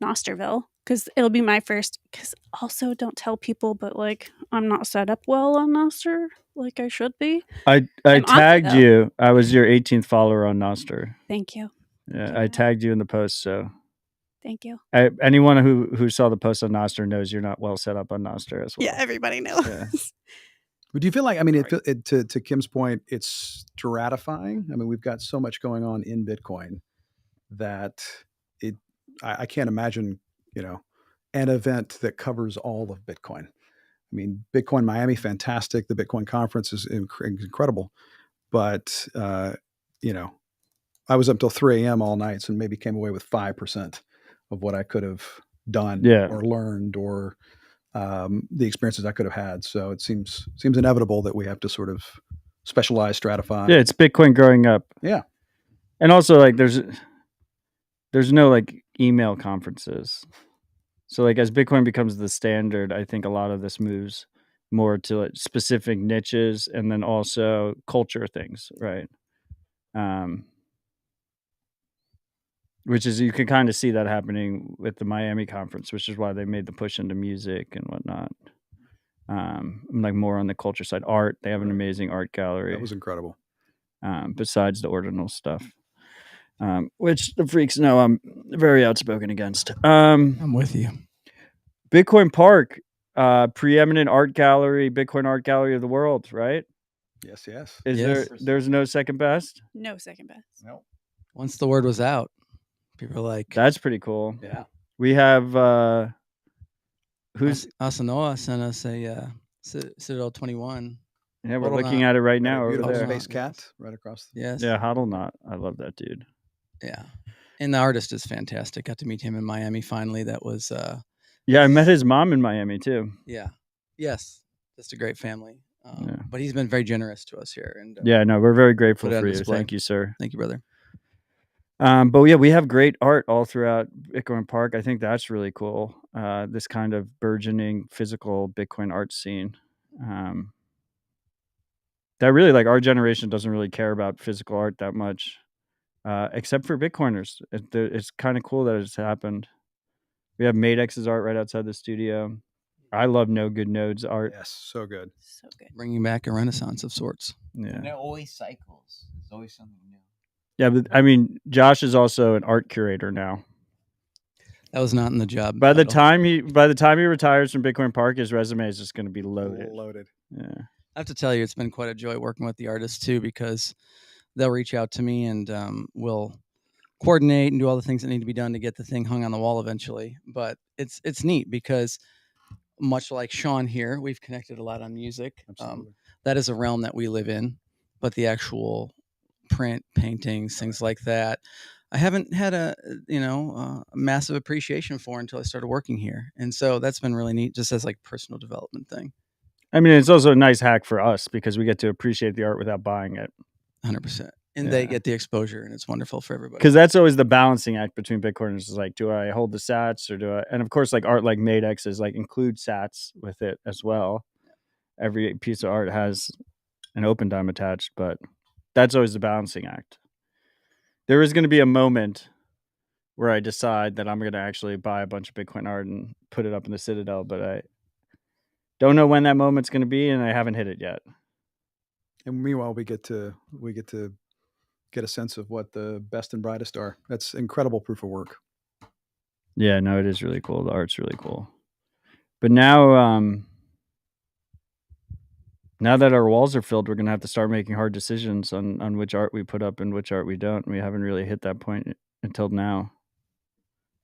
S5: Nosterville because it'll be my first. Because also, don't tell people, but like I'm not set up well on Nostr like I should be.
S1: I
S5: I'm on
S1: tagged
S5: though.
S1: you. I was your 18th follower on Nostr.
S5: Thank you.
S1: Yeah,
S5: Thank
S1: I
S5: you.
S1: tagged you in the post. So
S5: Thank you.
S1: anyone who saw the post on Nostr knows you're not well set up on Nostr as well.
S5: Yeah, everybody knows.
S1: Yeah.
S3: But do you feel like, I mean,
S5: Sorry.
S3: to Kim's point, it's stratifying. I mean, we've got so much going on in Bitcoin that I can't imagine, an event that covers all of Bitcoin. I mean, Bitcoin Miami, fantastic. The Bitcoin conference is incredible. But, I was up till 3 a.m. all night, so maybe came away with 5% of what I could have done
S1: Yeah.
S3: or learned or the experiences I could have had. So it seems inevitable that we have to sort of specialize, stratify.
S1: Yeah, it's Bitcoin growing up.
S3: Yeah.
S1: And also like there's no like email conferences. So like as Bitcoin becomes the standard, I think a lot of this moves more to like specific niches and then also culture things, right? Which is you can kind of see that happening with the Miami conference, which is why they made the push into music and whatnot. Like more on the culture side, art. They have an amazing art gallery.
S3: That was incredible.
S1: Besides the ordinal stuff, which the freaks know I'm very outspoken against.
S2: I'm with you.
S1: Bitcoin Park, preeminent art gallery, Bitcoin art gallery of the world, right?
S3: Yes, yes.
S1: Is
S2: Yes.
S1: there's no second best?
S5: No second best.
S4: No.
S2: Once the word was out, people were like,
S1: That's pretty cool.
S3: Yeah.
S1: We have who's
S2: Asanoa sent us a Citadel 21.
S1: yeah, we're
S2: Hodl
S1: looking
S2: Knot.
S1: at it right
S3: Got a
S1: now over
S3: beautiful
S1: there.
S3: space
S2: Yes.
S3: cat right across.
S2: Yes.
S1: Yeah, Hodl Knot. I love that dude.
S2: Yeah. And the artist is fantastic. Got to meet him in Miami finally. That was
S1: Yeah, I met his mom in Miami too.
S2: yeah. Yes. Just a great family.
S1: Yeah.
S2: But he's been very generous to us here. And
S1: Yeah, no, we're very grateful
S2: put it on
S1: for you.
S2: display.
S1: Thank you, sir.
S2: Thank you, brother.
S1: But yeah, we have great art all throughout Bitcoin Park. I think that's really cool. This kind of burgeoning physical Bitcoin art scene. That really like our generation doesn't really care about physical art that much, except for Bitcoiners. It's kind of cool that it's happened. We have Madex's art right outside the studio. I love No Good Nodes art.
S3: Yes, so good.
S5: So good.
S2: Bringing back a renaissance of sorts.
S1: Yeah.
S4: And it always cycles. There's always something new.
S1: Yeah, but I mean, Josh is also an art curator now.
S2: That was not in the job.
S1: By the
S2: title.
S1: time he retires from Bitcoin Park, his resume is just going to be loaded. Yeah.
S2: I have to tell you, it's been quite a joy working with the artists too, because they'll reach out to me and we'll coordinate and do all the things that need to be done to get the thing hung on the wall eventually. But it's neat because much like Sean here, we've connected a lot on music.
S3: Absolutely.
S2: That is a realm that we live in, but the actual print, paintings, things like that, I haven't had a massive appreciation for until I started working here. And so that's been really neat, just as like personal development thing.
S1: I mean, it's also a nice hack for us because we get to appreciate the art without buying it.
S2: 100%. And
S1: Yeah.
S2: they get the exposure, and it's wonderful for everybody.
S1: Because that's always the balancing act between Bitcoiners is like, do I hold the sats or do I? And of course, like art like Madex is like include sats with it as well. Every piece of art has an open dime attached, but that's always the balancing act. There is going to be a moment where I decide that I'm going to actually buy a bunch of Bitcoin art and put it up in the Citadel, but Don't know when that moment's going to be, and I haven't hit it yet.
S3: And meanwhile, we get to get a sense of what the best and brightest are. That's incredible proof of work.
S1: Yeah, no, it is really cool. The art's really cool. But now, now that our walls are filled, we're going to have to start making hard decisions on which art we put up and which art we don't. We haven't really hit that point until now.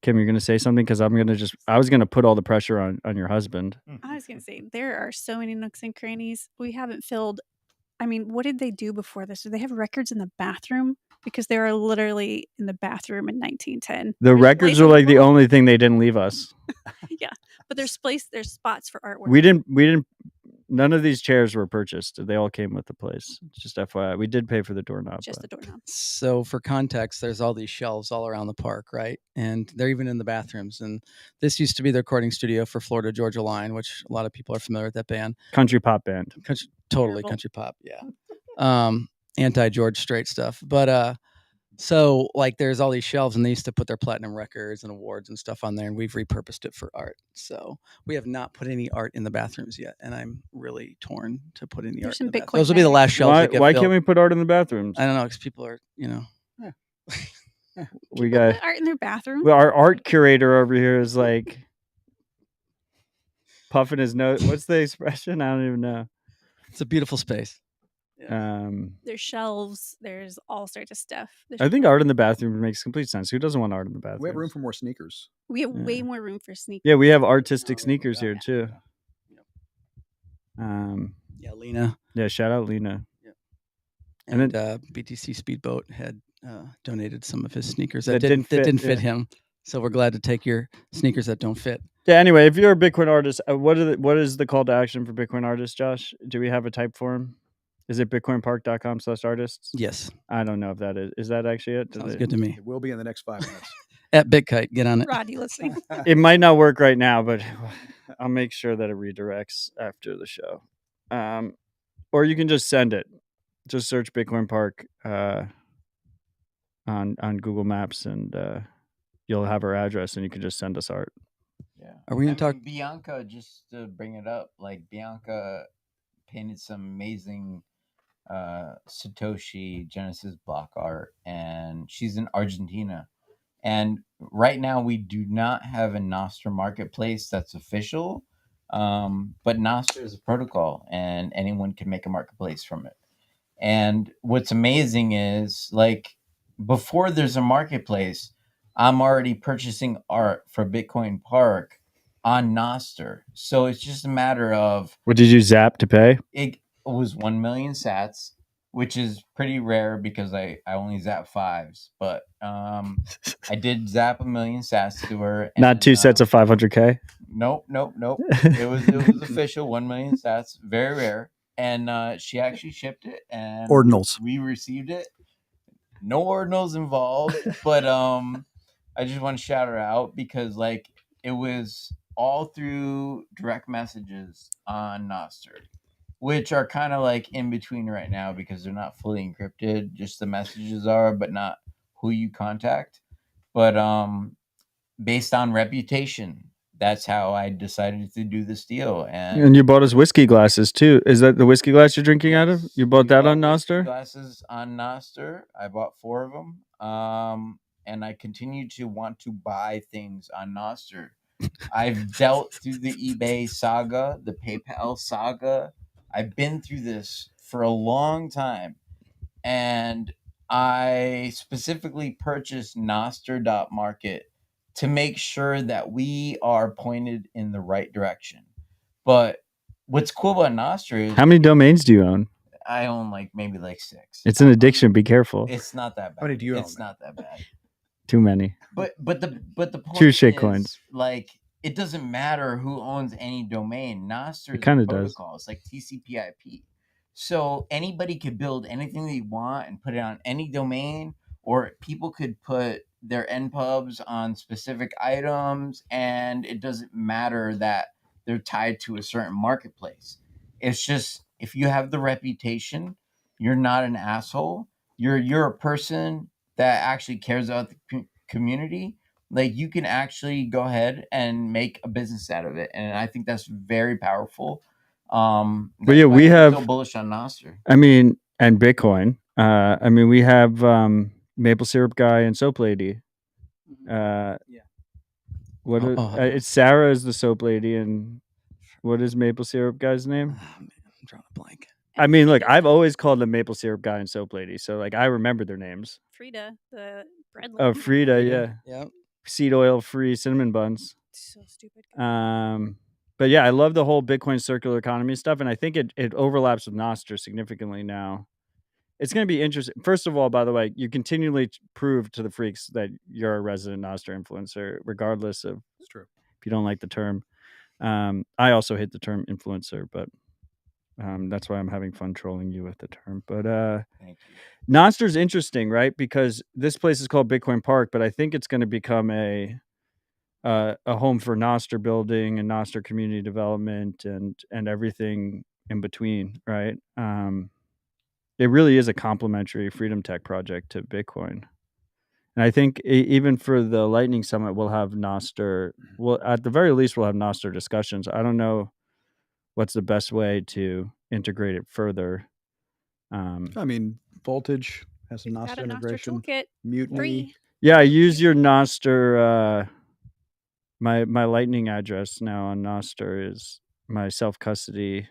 S1: Kim, you're going to say something? Because I was going to put all the pressure on your husband.
S5: I was going to say, there are so many nooks and crannies. We haven't filled. I mean, what did they do before this? Did they have records in the bathroom? Because they were literally in the bathroom in 1910.
S1: The records are like the only thing they didn't leave us.
S5: Yeah, but there's spots for artwork.
S1: We didn't. None of these chairs were purchased. They all came with the place. Just FYI, we did pay for the doorknob.
S5: Just the doorknob.
S2: So for context, there's all these shelves all around the park, right? And they're even in the bathrooms. And this used to be the recording studio for Florida Georgia Line, which a lot of people are familiar with that band.
S1: Country pop band.
S2: Totally
S5: Terrible.
S2: country pop, yeah. Anti-George Strait stuff. But so like there's all these shelves, and they used to put their platinum records and awards and stuff on there, and we've repurposed it for art. So we have not put any art in the bathrooms yet, and I'm really torn to put any
S5: There's
S2: art
S5: some
S2: in the
S5: Bitcoin
S2: bathrooms. Those will be the last shelves
S1: Why,
S2: that get
S1: why
S2: filled.
S1: can't we put art in the bathrooms?
S2: I don't know, because people are,
S1: We got
S5: Put art in their bathroom.
S1: well, our art curator over here is like puffing his nose. What's the expression? I don't even know.
S2: It's a beautiful space.
S5: There's shelves. There's all sorts of stuff.
S1: I think art in the bathroom makes complete sense. Who doesn't want art in the bathroom?
S3: We have room for more sneakers.
S5: We have
S1: Yeah.
S5: way more room for sneakers.
S1: Yeah, we have artistic sneakers here too.
S2: Yeah, Lena.
S1: Yeah, shout out Lena.
S2: And
S1: And
S2: BTC Speedboat had donated some of his sneakers
S1: That
S2: that
S1: didn't
S2: didn't
S1: fit,
S2: fit
S1: yeah.
S2: him. So we're glad to take your sneakers that don't fit.
S1: Yeah. Anyway, if you're a Bitcoin artist, what is the call to action for Bitcoin artists, Josh? Do we have a type for him? Is it bitcoinpark.com/artists?
S2: Yes,
S1: I don't know if that is. Is that actually it?
S2: sounds good to me.
S3: It will be in the next 5 minutes.
S2: At BitKite, get on it.
S5: Rod, you listening?
S1: It might not work right now, but I'll make sure that it redirects after the show. Or you can just send it. Just search Bitcoin Park on Google Maps, and you'll have our address, and you can just send us art.
S4: Yeah.
S2: Are we gonna talk?
S4: Bianca, just to bring it up, like Bianca painted some amazing Satoshi Genesis block art, and she's in Argentina. And right now we do not have a Nostr marketplace that's official, but Nostr is a protocol, and anyone can make a marketplace from it. And what's amazing is, like, before there's a marketplace, I'm already purchasing art for Bitcoin Park on Nostr. So it's just a matter of,
S1: What did you zap to pay?
S4: it was 1 million sats, which is pretty rare because I only zap fives. But I did zap 1 million sats to her.
S1: Not two sets of 500K.
S4: Nope. It was official, 1 million sats, very rare. And she actually shipped it, and
S3: Ordinals.
S4: we received it. No ordinals involved, but I just want to shout her out because, like, it was all through direct messages on Nostr, which are kind of like in between right now because they're not fully encrypted. Just the messages are, but not who you contact. But based on reputation, that's how I decided to do this deal.
S1: And you bought us whiskey glasses too. Is that the whiskey glass you're drinking out of? You bought that on
S4: whiskey
S1: Nostr?
S4: Glasses on Nostr. I bought 4 of them. And I continue to want to buy things on Nostr. I've dealt through the eBay saga, the PayPal saga. I've been through this for a long time. And I specifically purchased Nostr.market to make sure that we are pointed in the right direction. But what's cool about Nostr is,
S1: How many domains do you own?
S4: I own maybe 6.
S1: It's an addiction. Be careful.
S4: It's not that bad.
S3: How many do you
S4: It's
S3: own?
S4: not that bad.
S1: Too many.
S4: But the point
S1: 2
S4: is,
S1: shitcoins.
S4: like, it doesn't matter who owns any domain. Nostr is
S1: kinda
S4: a
S1: does.
S4: protocol. It's like TCP/IP. So anybody could build anything they want and put it on any domain, or people could put their npubs on specific items, and it doesn't matter that they're tied to a certain marketplace. It's just, if you have the reputation, you're not an asshole. You're a person that actually cares about the community, like you can actually go ahead and make a business out of it, and I think that's very powerful.
S1: But yeah, we
S4: I'm
S1: have
S4: so bullish on Nostr.
S1: I mean, and Bitcoin. I mean, we have Maple Syrup Guy and Soap Lady.
S2: Yeah.
S1: What
S2: Oh,
S1: are,
S2: oh,
S1: it's Sarah is the Soap Lady, and what is Maple Syrup Guy's name?
S2: Oh, man, I'm drawing a blank.
S1: I mean, look,
S5: Frida's
S1: I've
S5: the-
S1: always called them Maple Syrup Guy and Soap Lady, so like I remember their names.
S5: Frida, the bread
S1: Oh,
S5: lady.
S1: Frida, yeah,
S2: Yep.
S1: seed oil free cinnamon buns.
S5: So stupid. guy.
S1: But yeah, I love the whole Bitcoin circular economy stuff, and I think it overlaps with Nostr significantly now. It's going to be interesting. First of all, by the way, you continually prove to the freaks that you're a resident Nostr influencer, regardless of
S3: It's true.
S1: if you don't like the term. I also hate the term influencer, but that's why I'm having fun trolling you with the term. But
S4: Thank you.
S1: Nostr's interesting, right? Because this place is called Bitcoin Park, but I think it's going to become a home for Nostr building and Nostr community development and everything in between, right? It really is a complementary freedom tech project to Bitcoin. And I think even for the Lightning Summit, we'll have Nostr. Well, at the very least, we'll have Nostr discussions. I don't know what's the best way to integrate it further.
S3: I mean, Voltage has some
S5: We've got
S3: Nostr
S5: a Nostr
S3: integration.
S5: toolkit.
S3: Mutiny.
S5: Free.
S1: Yeah, I use your Nostr. My Lightning address now on Nostr is my self custody.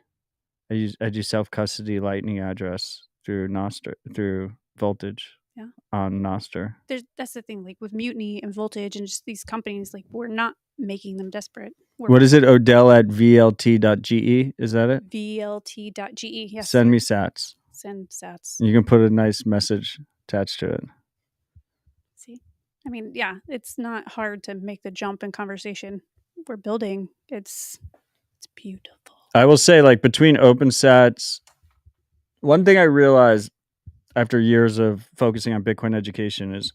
S1: I do self custody Lightning address through Nostr through Voltage.
S5: Yeah.
S1: On Nostr.
S5: That's the thing, like with Mutiny and Voltage and just these companies, like we're not making them desperate.
S1: What is it? Odell at vlt.ge? Is that it?
S5: VLT.ge. Yes.
S1: Send me sats.
S5: Send sats.
S1: You can put a nice message attached to it.
S5: See? I mean, yeah, it's not hard to make the jump in conversation. We're building. It's beautiful.
S1: I will say, like, between OpenSats, one thing I realized after years of focusing on Bitcoin education is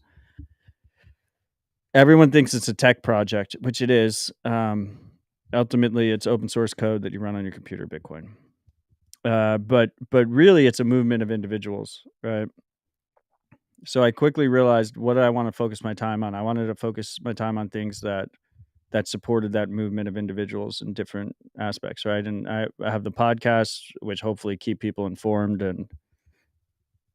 S1: everyone thinks it's a tech project, which it is. Ultimately, it's open source code that you run on your computer, Bitcoin. But really, it's a movement of individuals, right? So I quickly realized, what did I want to focus my time on? I wanted to focus my time on things that supported that movement of individuals in different aspects, right? And I have the podcasts, which hopefully keep people informed and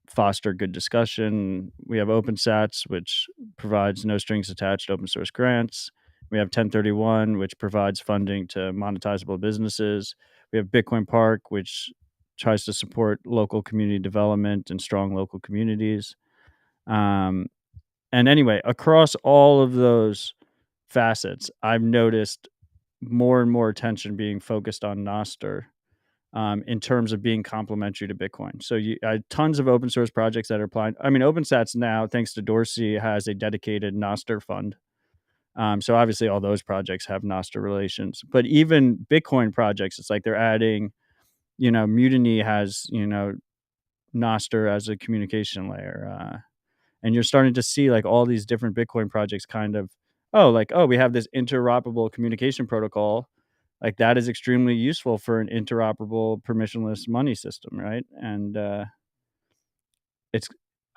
S1: foster good discussion. We have OpenSats, which provides no strings attached open source grants. We have 1031, which provides funding to monetizable businesses. We have Bitcoin Park, which tries to support local community development and strong local communities. And anyway, across all of those facets, I've noticed more and more attention being focused on Nostr in terms of being complementary to Bitcoin. So tons of open source projects that are applying. I mean, OpenSats now, thanks to Dorsey, has a dedicated Nostr fund. So obviously all those projects have Nostr relations, but even Bitcoin projects, it's like they're adding, Mutiny has, Nostr as a communication layer. And you're starting to see like all these different Bitcoin projects kind of, we have this interoperable communication protocol. Like that is extremely useful for an interoperable permissionless money system, right? And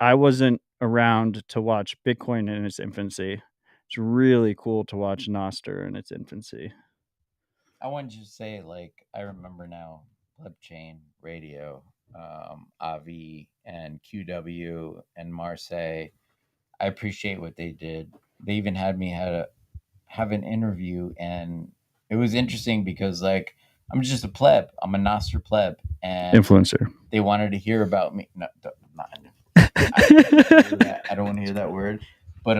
S1: I wasn't around to watch Bitcoin in its infancy. It's really cool to watch Nostr in its infancy.
S4: I wanted you to say, like, I remember now, Plebchain Radio, Avi and QW and Marseille. I appreciate what they did. They even had me have an interview, and it was interesting because, like, I'm just a pleb. I'm a Nostr pleb, and
S1: Influencer.
S4: they wanted to hear about me. No, I don't want to hear that word. But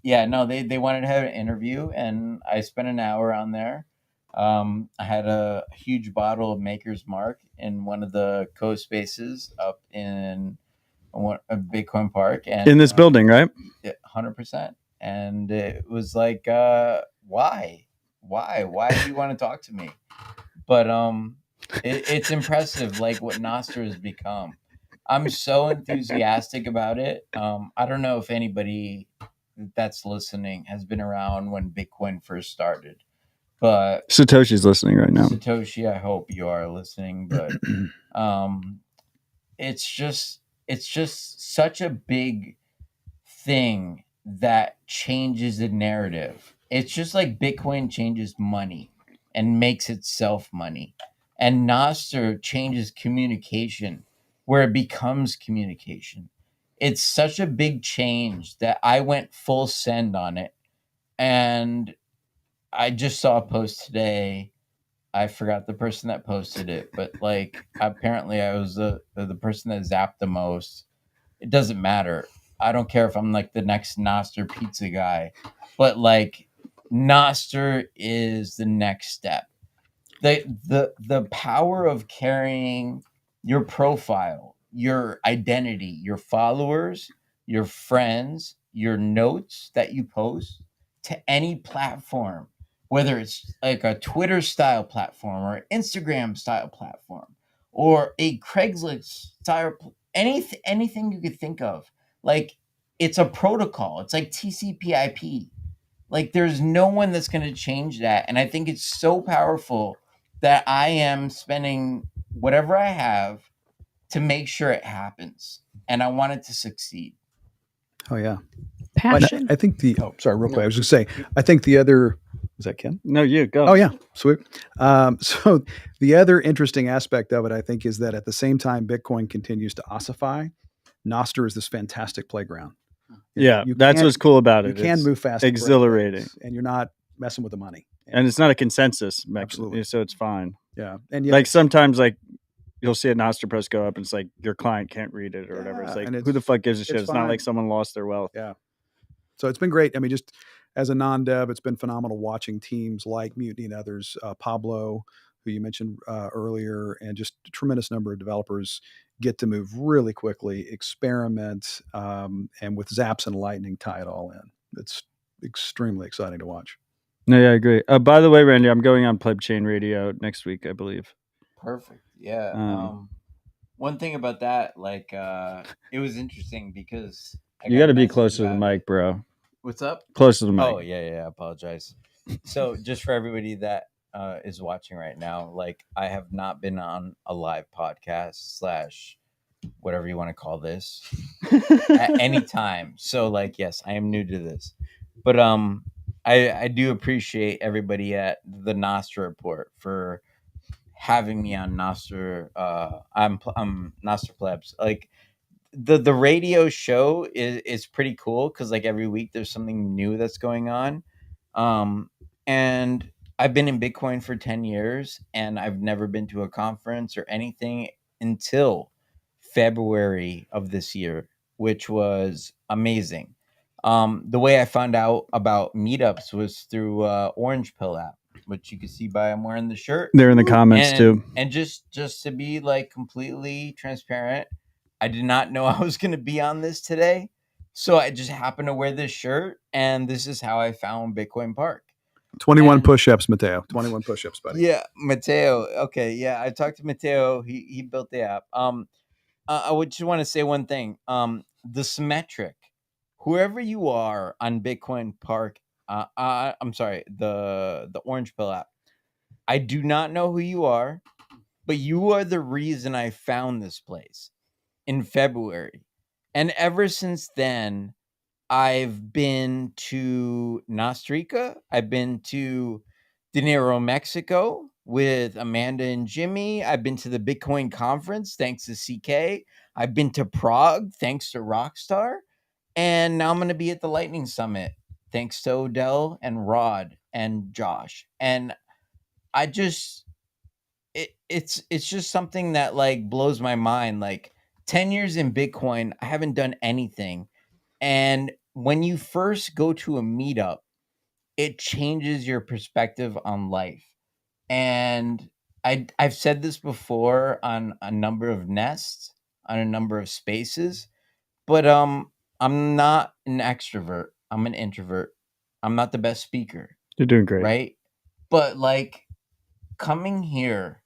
S4: yeah, no, they wanted to have an interview, and I spent an hour on there. I had a huge bottle of Maker's Mark in one of the co-spaces up in a Bitcoin Park, and
S1: in this building, right?
S4: 100%. And it was like, why do you want to talk to me? But it's impressive, like what Nostr has become. I'm so enthusiastic about it. I don't know if anybody that's listening has been around when Bitcoin first started, but
S1: Satoshi's listening right now.
S4: Satoshi, I hope you are listening. But it's just such a big thing that changes the narrative. It's just like Bitcoin changes money and makes itself money. And Nostr changes communication where it becomes communication. It's such a big change that I went full send on it. And I just saw a post today. I forgot the person that posted it, but like apparently I was the person that zapped the most. It doesn't matter. I don't care if I'm like the next Nostr pizza guy, but like Nostr is the next step. The power of carrying your profile, your identity, your followers, your friends, your notes that you post to any platform, whether it's like a Twitter style platform or Instagram style platform or a Craigslist style anything you could think of. Like it's a protocol. It's like TCP/IP. Like there's no one that's going to change that, and I think it's so powerful that I am spending whatever I have to make sure it happens, and I want it to succeed.
S3: Oh yeah.
S5: Passion.
S3: I think sorry, real quick. I was just saying, I think the other, is that Kim?
S1: No, you go.
S3: Oh yeah, sweet. So the other interesting aspect of it, I think, is that at the same time Bitcoin continues to ossify, Nostr is this fantastic playground.
S1: Yeah, that's what's cool about
S3: You
S1: it.
S3: can
S1: It's
S3: move fast,
S1: exhilarating,
S3: and you're not messing with the money.
S1: and it's not a consensus mechanism,
S3: Absolutely.
S1: so it's fine.
S3: Yeah, and
S1: Like sometimes, like you'll see a Nostr post go up, and it's like your client can't read it or whatever. It's
S3: Yeah,
S1: like
S3: and
S1: who the fuck gives a shit?
S3: it's
S1: It's not like
S3: fine.
S1: someone lost their wealth.
S3: Yeah. So it's been great. I mean, just as a non-dev, it's been phenomenal watching teams like Mutiny and others, Pablo, who you mentioned earlier, and just a tremendous number of developers get to move really quickly, experiment, and with Zaps and Lightning tie it all in. It's extremely exciting to watch.
S1: No, yeah, I agree. By the way, Randy, I'm going on Pleb Chain Radio next week, I believe.
S4: Perfect. Yeah. One thing about that, like, it was interesting because
S1: You got to be close to the mic, bro.
S4: What's up?
S1: Close to the mic.
S4: Oh yeah. I apologize. So just for everybody that is watching right now, like I have not been on a live podcast / whatever you want to call this at any time. So like, yes, I am new to this, but I do appreciate everybody at the Nostr Report for having me on Nostr. I'm Nostr Plebs. Like the radio show is pretty cool because like every week there's something new that's going on. And I've been in Bitcoin for 10 years and I've never been to a conference or anything until February of this year, which was amazing. The way I found out about meetups was through Orange Pill app, which you can see by I'm wearing the shirt.
S1: They're in the comments too.
S4: And just to be like completely transparent, I did not know I was going to be on this today. So I just happened to wear this shirt, and this is how I found Bitcoin Park.
S3: 21 push-ups, Mateo. 21 push-ups, buddy.
S4: Yeah, Mateo. Okay, yeah, I talked to Mateo. He built the app. I would just want to say one thing. The symmetric, whoever you are on Bitcoin Park, I'm sorry, the Orange Pill app. I do not know who you are, but you are the reason I found this place in February. And ever since then, I've been to Nostrica. I've been to Dinero, Mexico with Amanda and Jimmy. I've been to the Bitcoin conference thanks to CK. I've been to Prague thanks to Rockstar. And now I'm going to be at the Lightning Summit thanks to Odell and Rod and Josh. And I just it's just something that like blows my mind. Like 10 years in Bitcoin, I haven't done anything. And when you first go to a meetup, it changes your perspective on life. And I've said this before on a number of nests, on a number of spaces, but I'm not an extrovert. I'm an introvert. I'm not the best speaker.
S1: You're doing great.
S4: Right? But like coming here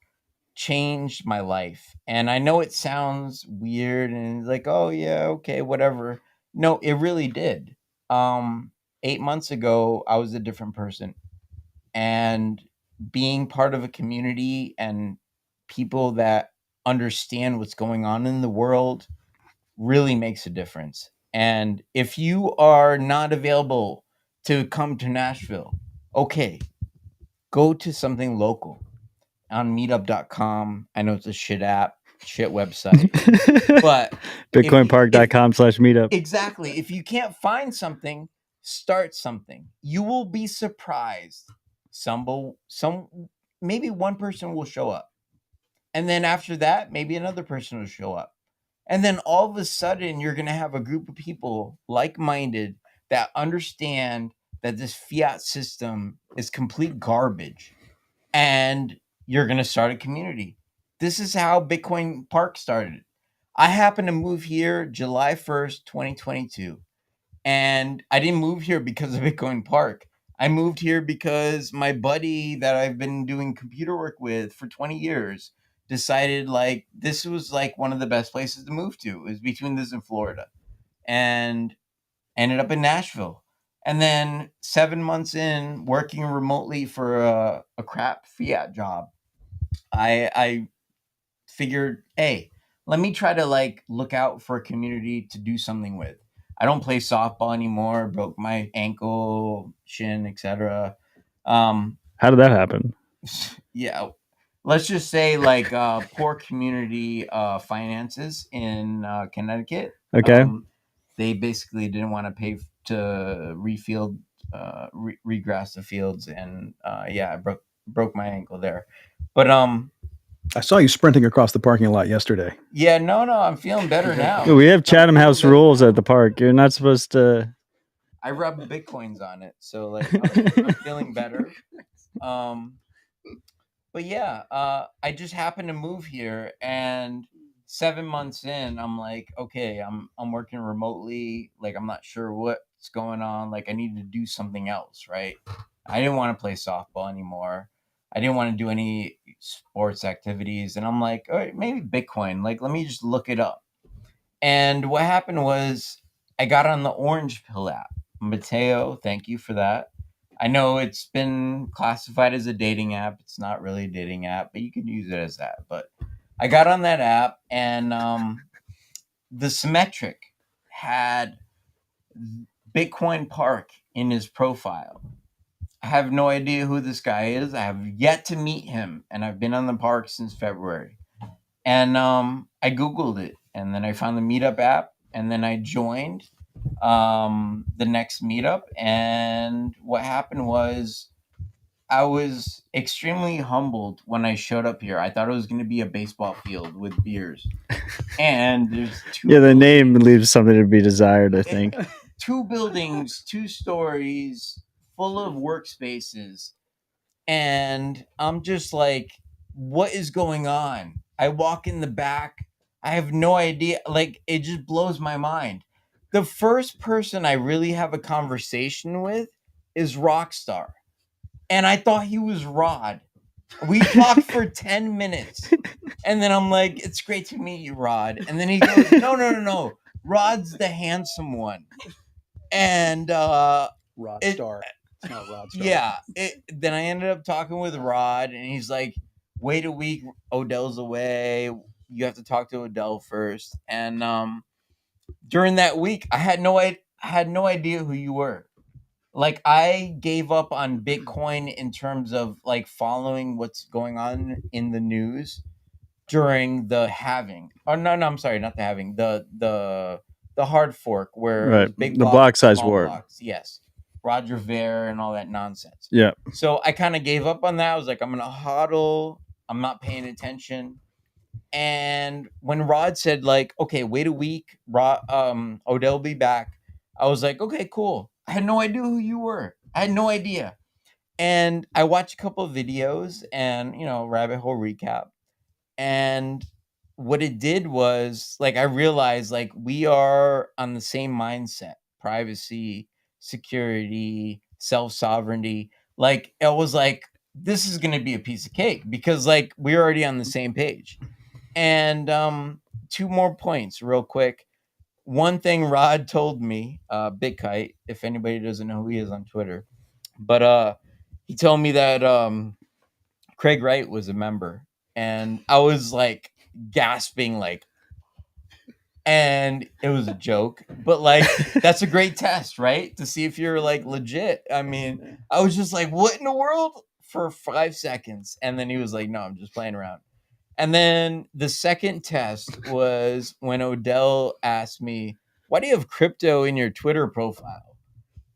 S4: changed my life. And I know it sounds weird and like, oh yeah, okay, whatever. No, it really did. 8 months ago, I was a different person. And being part of a community and people that understand what's going on in the world really makes a difference. And if you are not available to come to Nashville, okay, go to something local on meetup.com. I know it's a shit app, shit website, but
S1: BitcoinPark.com/meetup.
S4: exactly. If you can't find something, start something. You will be surprised. Maybe one person will show up. And then after that, maybe another person will show up. And then all of a sudden, you're going to have a group of people like-minded that understand that this fiat system is complete garbage. And you're going to start a community. This is how Bitcoin Park started. I happened to move here July 1st, 2022. And I didn't move here because of Bitcoin Park. I moved here because my buddy that I've been doing computer work with for 20 years decided like this was like one of the best places to move to. It was between this and Florida. And ended up in Nashville. And then 7 months in, working remotely for a crap fiat job, I figured, hey, let me try to like look out for a community to do something with. I don't play softball anymore, broke my ankle, shin, etc.
S1: How did that happen?
S4: Yeah, let's just say like poor community finances in Connecticut.
S1: Okay.
S4: They basically didn't want to pay to refield, regrass the fields, and yeah, I broke my ankle there. But
S3: I saw you sprinting across the parking lot yesterday.
S4: yeah, no, I'm feeling better now.
S1: Yeah, we have Chatham House rules at the park. You're not supposed to.
S4: I rub Bitcoins on it, so like I'm feeling better. But yeah, I just happened to move here, and 7 months in, I'm like, okay, I'm working remotely. Like, I'm not sure what's going on. Like, I need to do something else, right? I didn't want to play softball anymore. I didn't want to do any sports activities, and I'm like, all right, maybe Bitcoin. Like, let me just look it up. And what happened was, I got on the Orange Pill app. Mateo, thank you for that. I know it's been classified as a dating app. It's not really a dating app, but you can use it as that. But I got on that app, and the Symmetric had Bitcoin Park in his profile. I have no idea who this guy is. I have yet to meet him, and I've been on the park since February. And I Googled it, and then I found the Meetup app, and then I joined the next meetup. And what happened was, I was extremely humbled when I showed up here. I thought it was going to be a baseball field with beers. And there's two
S1: Yeah, the
S4: buildings.
S1: name leaves something to be desired, I think.
S4: 2 buildings, 2 stories, full of workspaces. And I'm just like, what is going on? I walk in the back. I have no idea. Like, it just blows my mind. The first person I really have a conversation with is Rockstar. And I thought he was Rod. We talked for 10 minutes. And then I'm like, it's great to meet you, Rod. And then he goes, no. Rod's the handsome one. And
S3: Rodstar. It's not Rodstar.
S4: yeah. Then I ended up talking with Rod, and he's like, wait a week. Odell's away. You have to talk to Odell first. And during that week, I had no idea who you were. Like, I gave up on Bitcoin in terms of like following what's going on in the news during the halving. Oh no, I'm sorry, not the halving. The hard fork where it was
S1: Right.
S4: big
S1: The
S4: blocks,
S1: block size
S4: small
S1: war.
S4: blocks. Yes. Roger Ver and all that nonsense.
S1: Yeah.
S4: So I kind of gave up on that. I was like, I'm gonna hodl. I'm not paying attention. And when Rod said like, okay, wait a week, Odell will be back, I was like, okay, cool. I had no idea who you were. I had no idea. And I watched a couple of videos and, rabbit hole recap. And what it did was, like, I realized, like, we are on the same mindset: privacy, security, self-sovereignty. Like, it was like, this is going to be a piece of cake because, like, we're already on the same page. And 2 more points real quick. One thing Rod told me, BitKite, if anybody doesn't know who he is on Twitter, but he told me that Craig Wright was a member, and I was like gasping, like, And it was a joke, but like that's a great test, right? To see if you're like legit. I mean, I was just like, what in the world for 5 seconds? And then he was like, no, I'm just playing around. And then the second test was when Odell asked me, why do you have crypto in your Twitter profile?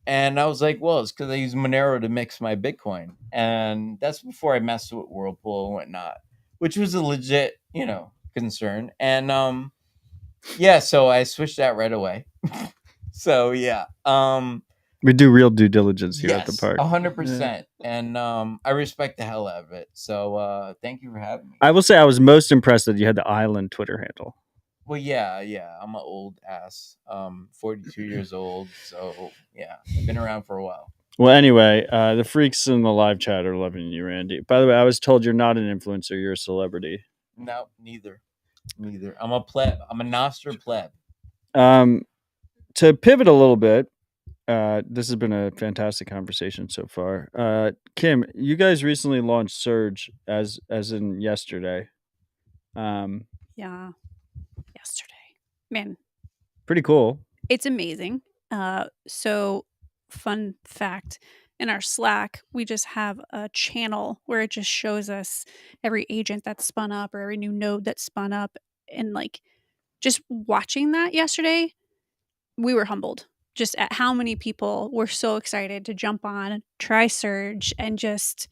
S4: And I was like, well, it's because I use Monero to mix my Bitcoin. And that's before I messed with Whirlpool and whatnot, which was a legit, concern. And yeah, so I switched that right away. So yeah.
S1: We do real due diligence here at the
S4: Yes,
S1: park.
S4: 100%. And I respect the hell out of it. So thank you for having me.
S1: I will say I was most impressed that you had the Island Twitter handle.
S4: Well, yeah. I'm an old ass. 42 years old. So yeah, I've been around for a while.
S1: Well, anyway, the freaks in the live chat are loving you, Randy. By the way, I was told you're not an influencer; you're a celebrity.
S4: No, neither. I'm a pleb. I'm a Nostr pleb.
S1: To pivot a little bit, this has been a fantastic conversation so far. Kim, you guys recently launched Surge as in yesterday.
S5: Yeah. Yesterday. Man,
S1: Pretty cool.
S5: it's amazing. So fun fact, in our Slack, we just have a channel where it just shows us every agent that's spun up or every new node that's spun up. And like just watching that yesterday, we were humbled just at how many people were so excited to jump on, try Surge, and just,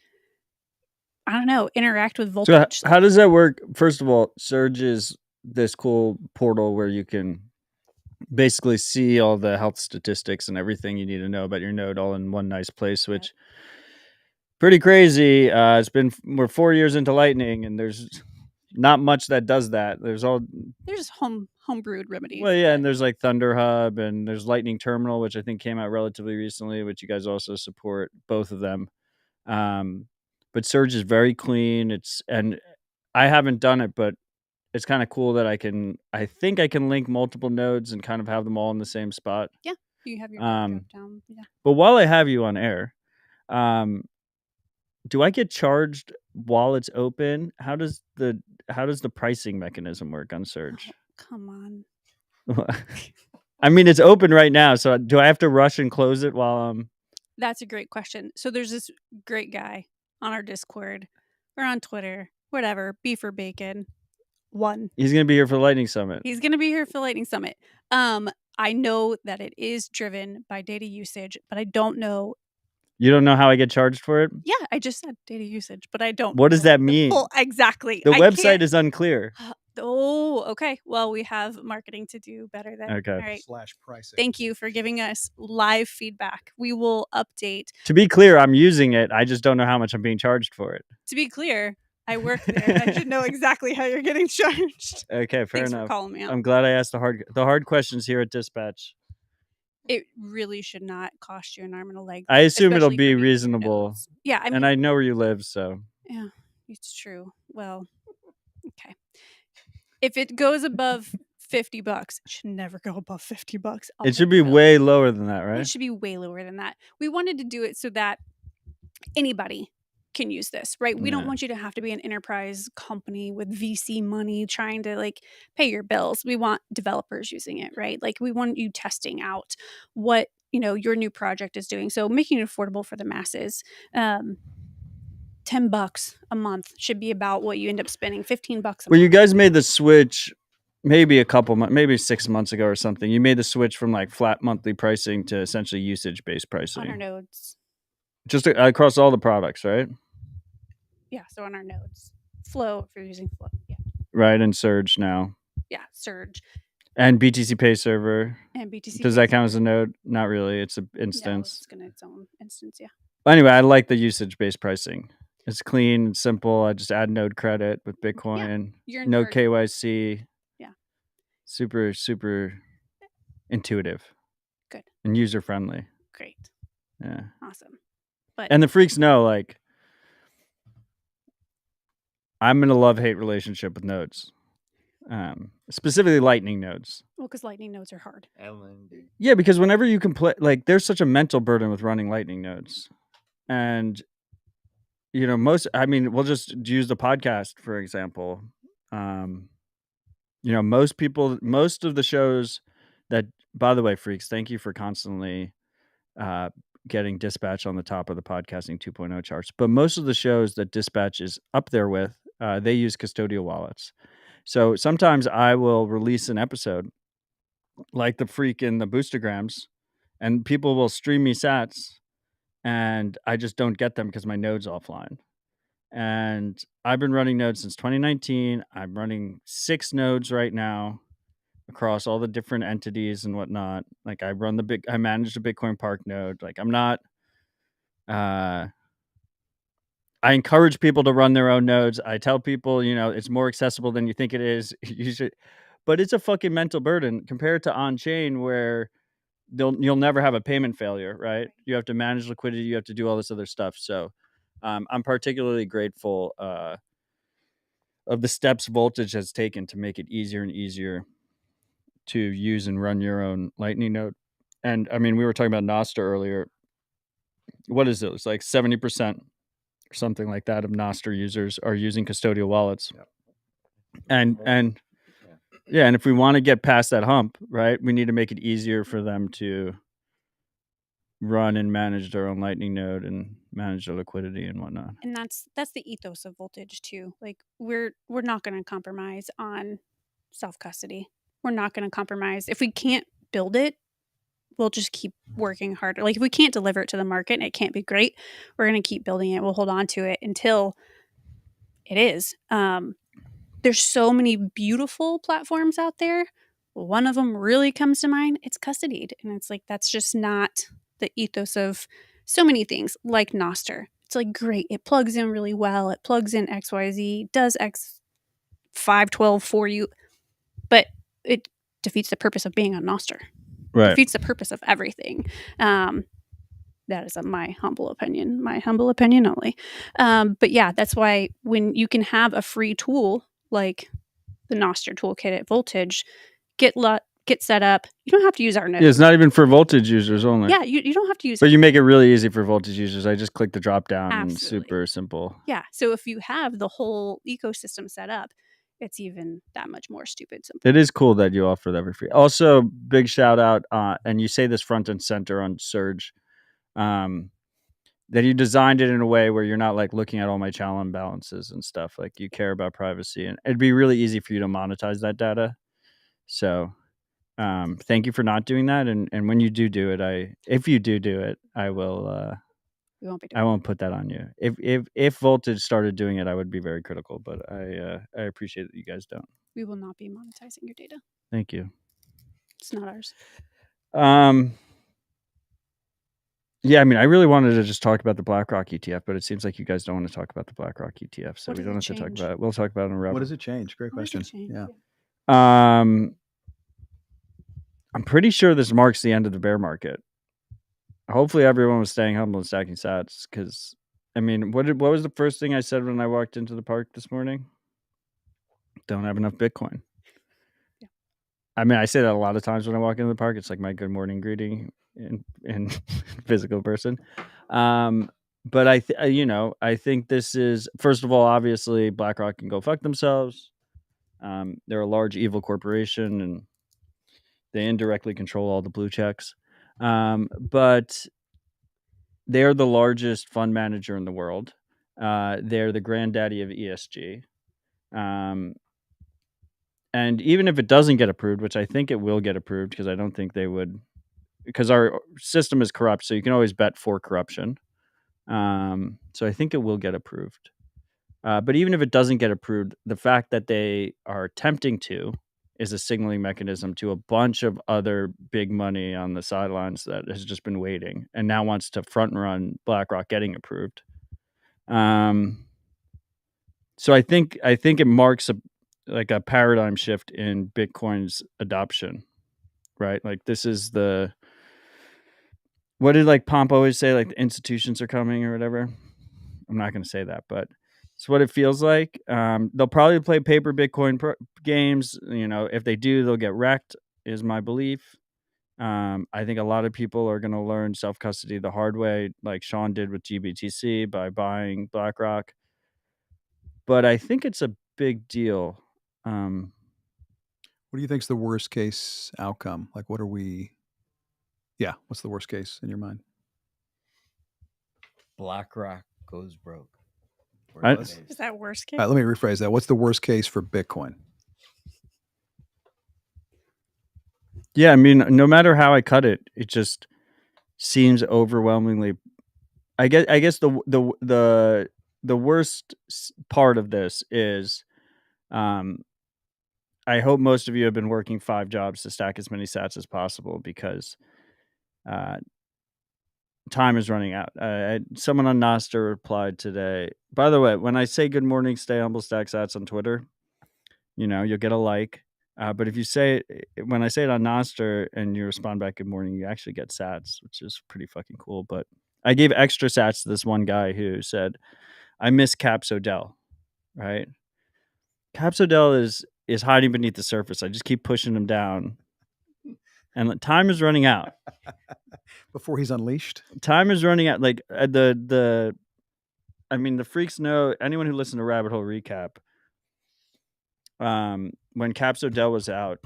S5: I don't know, interact with Voltage.
S1: So how does that work? First of all, Surge is this cool portal where you can basically see all the health statistics and everything you need to know about your node all in one nice place, which pretty crazy. We're 4 years into Lightning and there's not much that does that. There's
S5: homebrewed remedies.
S1: Well, yeah, and there's like Thunder Hub and there's Lightning Terminal, which I think came out relatively recently, which you guys also support, both of them. But Surge is very clean. And I haven't done it, but it's kind of cool that I think I can link multiple nodes and kind of have them all in the same spot.
S5: Yeah, you have your drop down. Yeah.
S1: But while I have you on air, do I get charged while it's open? How does the pricing mechanism work on Surge?
S5: Oh, come on.
S1: I mean, it's open right now, so do I have to rush and close it while
S5: That's a great question. So there's this great guy on our Discord or on Twitter, whatever, beef or bacon.
S1: He's going to be here for the Lightning Summit.
S5: He's going to be here for the Lightning Summit. I know that it is driven by data usage, but I don't know.
S1: You don't know how I get charged for it?
S5: Yeah, I just said data usage, but I don't.
S1: What does that mean?
S5: Exactly.
S1: The website is unclear.
S5: Oh, okay. Well, we have marketing to do better then.
S1: Okay.
S5: All right.
S3: /pricing.
S5: Thank you for giving us live feedback. We will update.
S1: To be clear, I'm using it. I just don't know how much I'm being charged for it.
S5: To be clear, I work there. I should know exactly how you're getting charged.
S1: Okay, fair
S5: Thanks
S1: enough.
S5: for calling me out.
S1: I'm glad I asked the hard questions here at Dispatch.
S5: It really should not cost you an arm and a leg.
S1: I assume it'll
S5: especially
S1: be
S5: for
S1: reasonable.
S5: nodes. Yeah, I mean,
S1: and I know where you live, so.
S5: Yeah, it's true. Well, okay. If it goes above $50, it should never go above $50.
S1: It should be way lower than that, right?
S5: It should be way lower than that. We wanted to do it so that anybody can use this, right? We don't want you to have to be an enterprise company with VC money trying to like pay your bills. We want developers using it, right? Like we want you testing out what, your new project is doing. So making it affordable for the masses. $10 a month should be about what you end up spending. $15 a month.
S1: Well, you guys made the switch maybe a couple months, maybe 6 months ago or something. You made the switch from like flat monthly pricing to essentially usage-based pricing.
S5: On our nodes.
S1: Just across all the products, right?
S5: Yeah, so on our nodes. Flow, if you're using Flow. Yeah.
S1: Right, and Surge now.
S5: Yeah, Surge.
S1: And BTC Pay Server.
S5: And BTC.
S1: Does that count as a node? Not really. It's an instance.
S5: No, it's its own instance, yeah.
S1: Well, anyway, I like the usage-based pricing. It's clean and simple. I just add node credit with Bitcoin.
S5: Yeah,
S1: no KYC.
S5: Yeah.
S1: Super, super intuitive.
S5: Good.
S1: And user-friendly.
S5: Great.
S1: Yeah.
S5: Awesome. But
S1: and the freaks know, like, I'm in a love-hate relationship with nodes. Specifically Lightning nodes.
S5: Well, because Lightning nodes are hard.
S1: Yeah, because whenever you can play, like, there's such a mental burden with running Lightning nodes. And, we'll just use the podcast, for example. most of the shows that, by the way, freaks, thank you for constantly getting Dispatch on the top of the podcasting 2.0 charts. But most of the shows that Dispatch is up there with, they use custodial wallets. So sometimes I will release an episode like the freak in the Boostergrams, and people will stream me sats, and I just don't get them because my node's offline. And I've been running nodes since 2019. I'm running 6 nodes right now across all the different entities and whatnot. Like I manage the Bitcoin Park node. Like I'm not, I encourage people to run their own nodes. I tell people, it's more accessible than you think it is. You should, but it's a fucking mental burden compared to on chain where you'll never have a payment failure, right? You have to manage liquidity. You have to do all this other stuff. So I'm particularly grateful of the steps Voltage has taken to make it easier and easier to use and run your own Lightning node. And I mean, we were talking about Nostr earlier. What is it? It's like 70% or something like that of Nostr users are using custodial wallets.
S3: Yep.
S1: And if we want to get past that hump, right, we need to make it easier for them to run and manage their own Lightning node and manage their liquidity and whatnot.
S5: And that's the ethos of Voltage too. Like we're not going to compromise on self-custody. We're not going to compromise. If we can't build it, we'll just keep working harder. Like if we can't deliver it to the market and it can't be great, we're going to keep building it. We'll hold on to it until it is. There's so many beautiful platforms out there. One of them really comes to mind. It's custodied. And it's like, that's just not the ethos of so many things like Nostr. It's like, great. It plugs in really well. It plugs in XYZ, does X512 for you, but it defeats the purpose of being on Nostr.
S1: Right.
S5: Defeats the purpose of everything. That is my humble opinion. My humble opinion only. But yeah, that's why when you can have a free tool like the Nostr toolkit at Voltage, get set up. You don't have to use our node.
S1: Yeah, it's not even for Voltage users only.
S5: Yeah, you don't have to use
S1: But
S5: it.
S1: you make it really easy for Voltage users. I just click the drop down and
S5: Absolutely.
S1: super simple.
S5: Yeah. So if you have the whole ecosystem set up, it's even that much more stupid simple.
S1: It is cool that you offer that for free. Also, big shout out, and you say this front and center on Surge, that you designed it in a way where you're not like looking at all my channel imbalances and stuff. Like you care about privacy, and it'd be really easy for you to monetize that data. So thank you for not doing that. And when you do it, if you do it, I will.
S5: We won't be doing
S1: I won't put that on you. If Voltage started doing it, I would be very critical. But I appreciate that you guys don't.
S5: We will not be monetizing your data.
S1: Thank you.
S5: It's not ours.
S1: Yeah, I mean, I really wanted to just talk about the BlackRock ETF, but it seems like you guys don't want to talk about the BlackRock ETF, so
S5: What
S1: we
S5: does
S1: don't
S5: it
S1: have to talk
S5: change?
S1: about it. We'll talk about it in a wrap.
S3: What does it change? Great
S5: What does it
S3: question.
S5: change?
S3: Yeah.
S1: I'm pretty sure this marks the end of the bear market. Hopefully everyone was staying humble and stacking sats, because I mean, what was the first thing I said when I walked into the park this morning? Don't have enough Bitcoin.
S5: Yeah.
S1: I mean, I say that a lot of times when I walk into the park. It's like my good morning greeting in physical person. But I think this is, first of all, obviously BlackRock can go fuck themselves. They're a large evil corporation and they indirectly control all the blue checks. But they're the largest fund manager in the world. They're the granddaddy of ESG. And even if it doesn't get approved, which I think it will get approved, because I don't think they would, because our system is corrupt, so you can always bet for corruption. So I think it will get approved. But even if it doesn't get approved, the fact that they are attempting to is a signaling mechanism to a bunch of other big money on the sidelines that has just been waiting and now wants to front run BlackRock getting approved. So I think it marks a paradigm shift in Bitcoin's adoption, right? Like this is what did like Pomp always say? Like the institutions are coming or whatever. I'm not going to say that, but it's what it feels like. They'll probably play paper Bitcoin games. If they do, they'll get wrecked, is my belief. I think a lot of people are going to learn self-custody the hard way, like Sean did with GBTC by buying BlackRock. But I think it's a big deal.
S3: What do you think's the worst case outcome? Like, what are we? Yeah, what's the worst case in your mind?
S4: it. BlackRock goes broke.
S1: Right?
S5: Is that worst case?
S3: All right, let me rephrase that. What's the worst case for Bitcoin?
S1: Yeah, I mean, no matter how I cut it, it just seems overwhelmingly. I guess the worst part of this is, I hope most of you have been working 5 jobs to stack as many sats as possible because time is running out. Someone on Nostr replied today. By the way, when I say good morning, stay humble, stack sats on Twitter, you'll get a like. But if you say it, when I say it on Nostr and you respond back good morning, you actually get sats, which is pretty fucking cool. But I gave extra sats to this one guy who said, I miss Caps Odell, right? Caps Odell is hiding beneath the surface. I just keep pushing him down. And time is running out.
S3: Before he's unleashed?
S1: Time is running out. Like the freaks know, anyone who listened to Rabbit Hole Recap, when Caps Odell was out,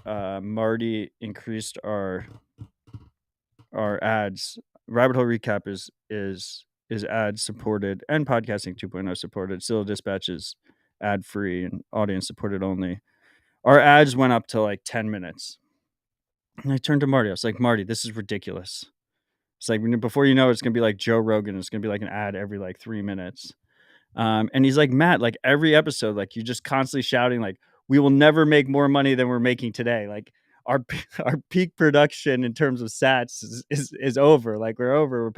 S1: Marty increased our ads. Rabbit Hole Recap is ad supported and Podcasting 2.0 supported. Still Dispatch is ad free and audience supported only. Our ads went up to like 10 minutes. And I turned to Marty. I was like, Marty, this is ridiculous. It's like, before you know it, it's going to be like Joe Rogan. It's going to be like an ad every like 3 minutes. And he's like, Matt, like every episode, like you're just constantly shouting, like, we will never make more money than we're making today. Like our peak production in terms of sats is over. Like we're over.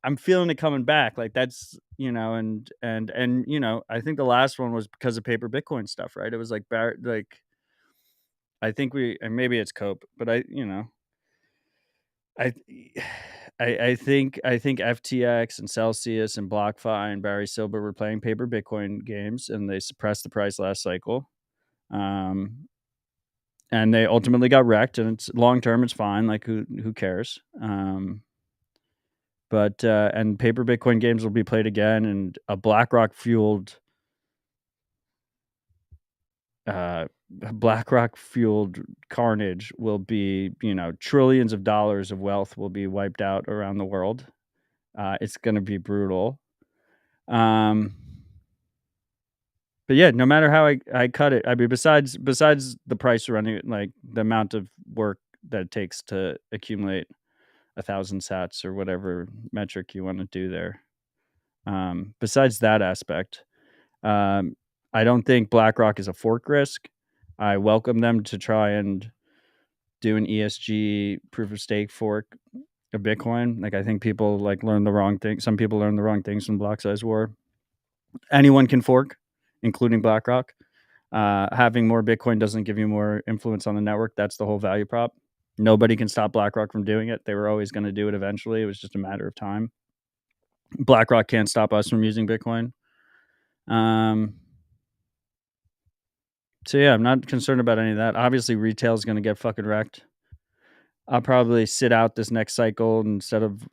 S1: I'm feeling it coming back. Like that's, and I think the last one was because of paper Bitcoin stuff, right? It was like, I think and maybe it's Cope, but I think FTX and Celsius and BlockFi and Barry Silbert were playing paper Bitcoin games, and they suppressed the price last cycle, and they ultimately got wrecked. And it's long term, it's fine. Like who cares? But and paper Bitcoin games will be played again, and a BlackRock fueled carnage will be, trillions of dollars of wealth will be wiped out around the world. It's going to be brutal. But yeah, no matter how I cut it, I mean, besides the price running, like the amount of work that it takes to accumulate 1,000 sats or whatever metric you want to do there. Besides that aspect, I don't think BlackRock is a fork risk. I welcome them to try and do an ESG proof of stake fork of Bitcoin. Like I think people learn the wrong thing. Some people learn the wrong things from block size war. Anyone can fork, including BlackRock. Having more Bitcoin doesn't give you more influence on the network. That's the whole value prop. Nobody can stop BlackRock from doing it. They were always going to do it eventually. It was just a matter of time. BlackRock can't stop us from using Bitcoin. So yeah, I'm not concerned about any of that. Obviously, retail is going to get fucking wrecked. I'll probably sit out this next cycle instead of,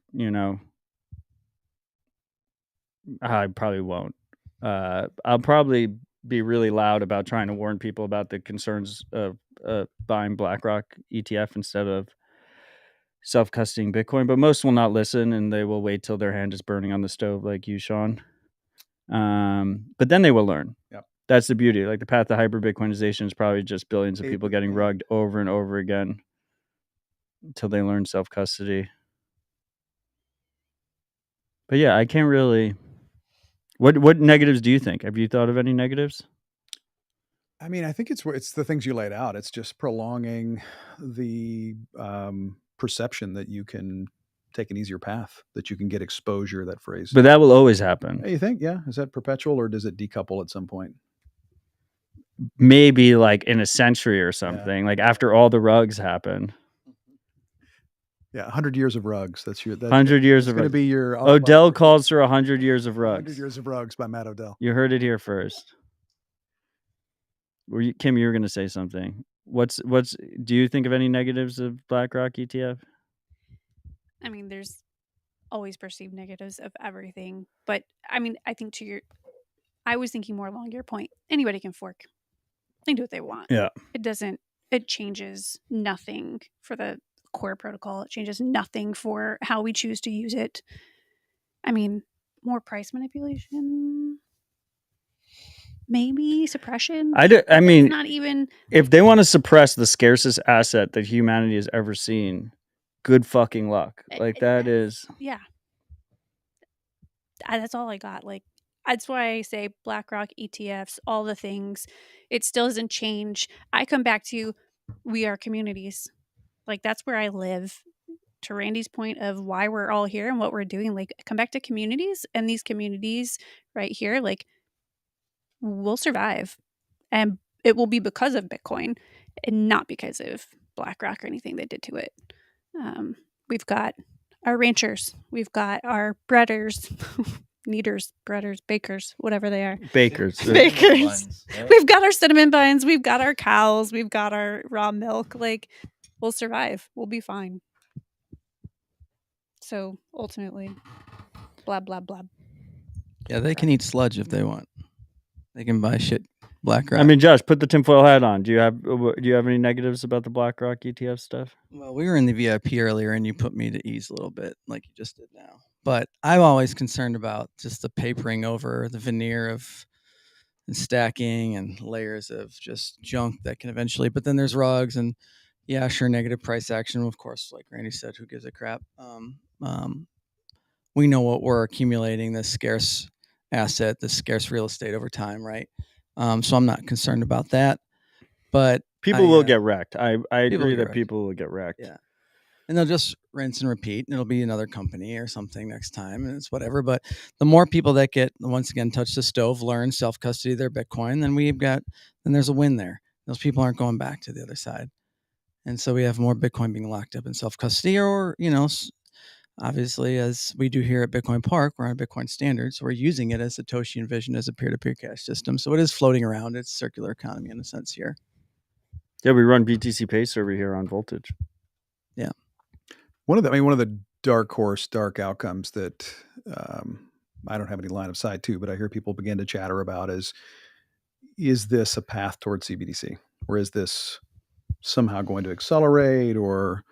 S1: I probably won't. I'll probably be really loud about trying to warn people about the concerns of buying BlackRock ETF instead of self-custodying Bitcoin, but most will not listen and they will wait till their hand is burning on the stove like you, Sean. But then they will learn.
S3: Yep.
S1: That's the beauty. Like the path to hyper Bitcoinization is probably just billions of people getting rugged over and over again until they learn self-custody. But yeah, I can't really. What negatives do you think? Have you thought of any negatives?
S3: I mean, I think it's the things you laid out. It's just prolonging the perception that you can take an easier path, that you can get exposure. That phrase.
S1: But that will always happen.
S3: You think? Yeah. Is that perpetual, or does it decouple at some point?
S1: Maybe like in a century or something. Like after all the rugs happen.
S3: Yeah, 100 years of rugs. That's
S1: 100 years of rugs.
S3: Going to be your
S1: Odell calls for 100 years of rugs.
S3: 100 years of rugs by Matt Odell.
S1: You heard it here first. Kim, you were going to say something. Do you think of any negatives of BlackRock ETF?
S5: I mean, there's always perceived negatives of everything, but I mean, I think I was thinking more along your point. Anybody can fork. They can do what they want.
S1: Yeah.
S5: It doesn't it changes nothing for the core protocol. It changes nothing for how we choose to use it. I mean, more price manipulation, maybe suppression.
S1: I mean,
S5: not even
S1: if they want to suppress the scarcest asset that humanity has ever seen, good fucking luck. Like that is,
S5: yeah. That's all I got. Like, that's why I say BlackRock ETFs, all the things. It still doesn't change. I come back to we are communities. Like, that's where I live. To Randy's point of why we're all here and what we're doing, like, come back to communities, and these communities right here, like, will survive. And it will be because of Bitcoin and not because of BlackRock or anything they did to it. We've got our ranchers, we've got our breaders, kneaders, breaders, bakers, whatever they are.
S1: bakers.
S5: Bakers.
S4: Buns, right?
S5: We've got our cinnamon buns, we've got our cows, we've got our raw milk. Like, we'll survive. We'll be fine. So ultimately, blah, blah, blah.
S2: Yeah, they can eat sludge if they want. They can buy shit BlackRock.
S1: I mean, Josh, put the tinfoil hat on. Do you have any negatives about the BlackRock ETF stuff?
S2: Well, we were in the VIP earlier, and you put me to ease a little bit, like you just did now. But I'm always concerned about just the papering over the veneer of and stacking and layers of just junk that can eventually. But then there's rugs, and yeah, sure, negative price action. Of course, like Randy said, who gives a crap? We know what we're accumulating, this scarce asset, this scarce real estate over time, right? So I'm not concerned about that. But
S1: People will get wrecked. I agree that
S2: wrecked.
S1: people will get wrecked.
S2: Yeah. And they'll just rinse and repeat, and it'll be another company or something next time, and it's whatever. But the more people that get, once again, touch the stove, learn, self-custody their Bitcoin, then there's a win there. Those people aren't going back to the other side. And so we have more Bitcoin being locked up in self-custody, or, obviously, as we do here at Bitcoin Park, we're on Bitcoin standards. We're using it as Satoshi envisioned as a peer-to-peer cash system. So it is floating around. It's circular economy in a sense here.
S1: Yeah, we run BTC Pay server here on Voltage.
S2: Yeah.
S3: One of the dark outcomes that I don't have any line of sight to, but I hear people begin to chatter about is this a path towards CBDC? Or is this somehow going to accelerate, or,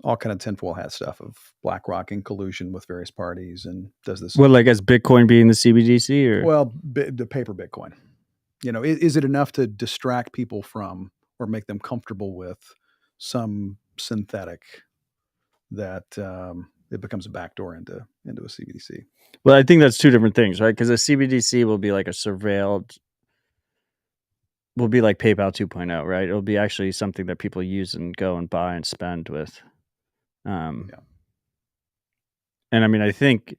S3: all kind of tinfoil hat stuff of BlackRock in collusion with various parties? And does this...
S1: Well, like as Bitcoin being the CBDC, or?
S3: Well, the paper Bitcoin. Is it enough to distract people from or make them comfortable with some synthetic that it becomes a backdoor into a CBDC?
S1: Well, I think that's two different things, right? Because a CBDC will be like will be like PayPal 2.0, right? It'll be actually something that people use and go and buy and spend with. And I mean, I think,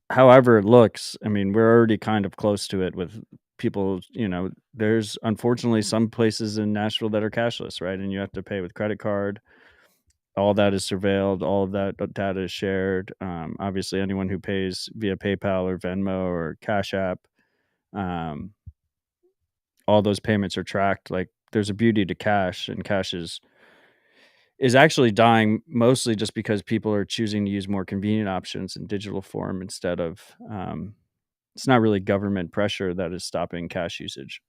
S1: however it looks, I mean, we're already kind of close to it with people. There's unfortunately some places in Nashville that are cashless, right? And you have to pay with credit card. All that is surveilled. All of that data is shared. Obviously, anyone who pays via PayPal or Venmo or Cash App, all those payments are tracked. Like, there's a beauty to cash, and cash is actually dying mostly just because people are choosing to use more convenient options in digital form instead of. It's not really government pressure that is stopping cash usage,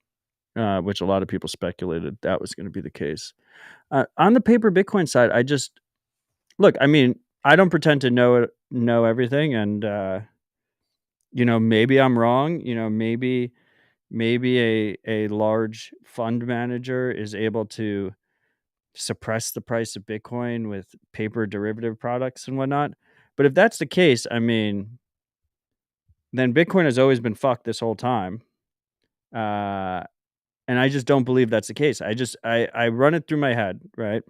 S1: which a lot of people speculated that was going to be the case. On the paper Bitcoin side, I just look. I mean, I don't pretend to know everything, and maybe I'm wrong. Maybe a large fund manager is able to suppress the price of Bitcoin with paper derivative products and whatnot. But if that's the case, I mean, then Bitcoin has always been fucked this whole time. And I just don't believe that's the case. I run it through my head, right?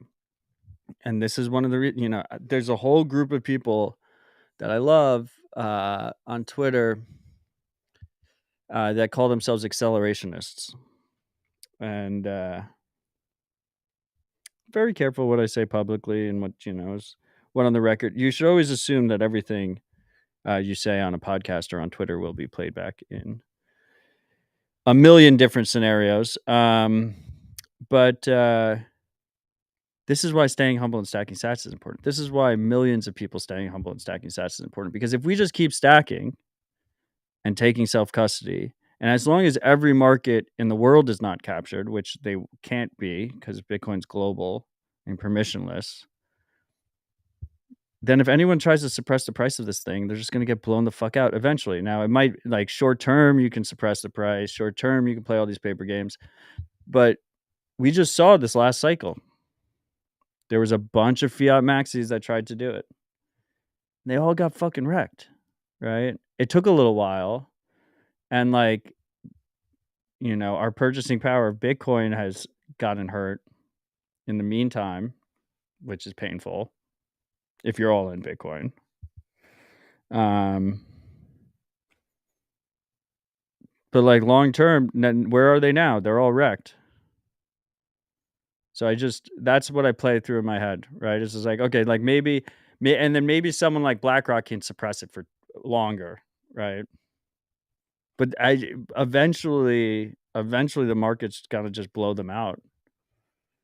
S1: And this is one of the, there's a whole group of people that I love on Twitter that call themselves accelerationists. And very careful what I say publicly and what, is what on the record. You should always assume that everything you say on a podcast or on Twitter will be played back in a million different scenarios. But this is why staying humble and stacking sats is important. This is why millions of people staying humble and stacking sats is important. Because if we just keep stacking and taking self-custody And as long as every market in the world is not captured, which they can't be because Bitcoin's global and permissionless, then if anyone tries to suppress the price of this thing, they're just going to get blown the fuck out eventually. Now, it might, like, short term, you can suppress the price. Short term, you can play all these paper games. But we just saw this last cycle. There was a bunch of fiat maxis that tried to do it. They all got fucking wrecked, right? It took a little while. And, like, our purchasing power of Bitcoin has gotten hurt in the meantime, which is painful if you're all in Bitcoin. But, like, long term, where are they now? They're all wrecked. So that's what I play through in my head, right? It's just like, okay, like and then maybe someone like BlackRock can suppress it for longer, right? But eventually the market's got to just blow them out.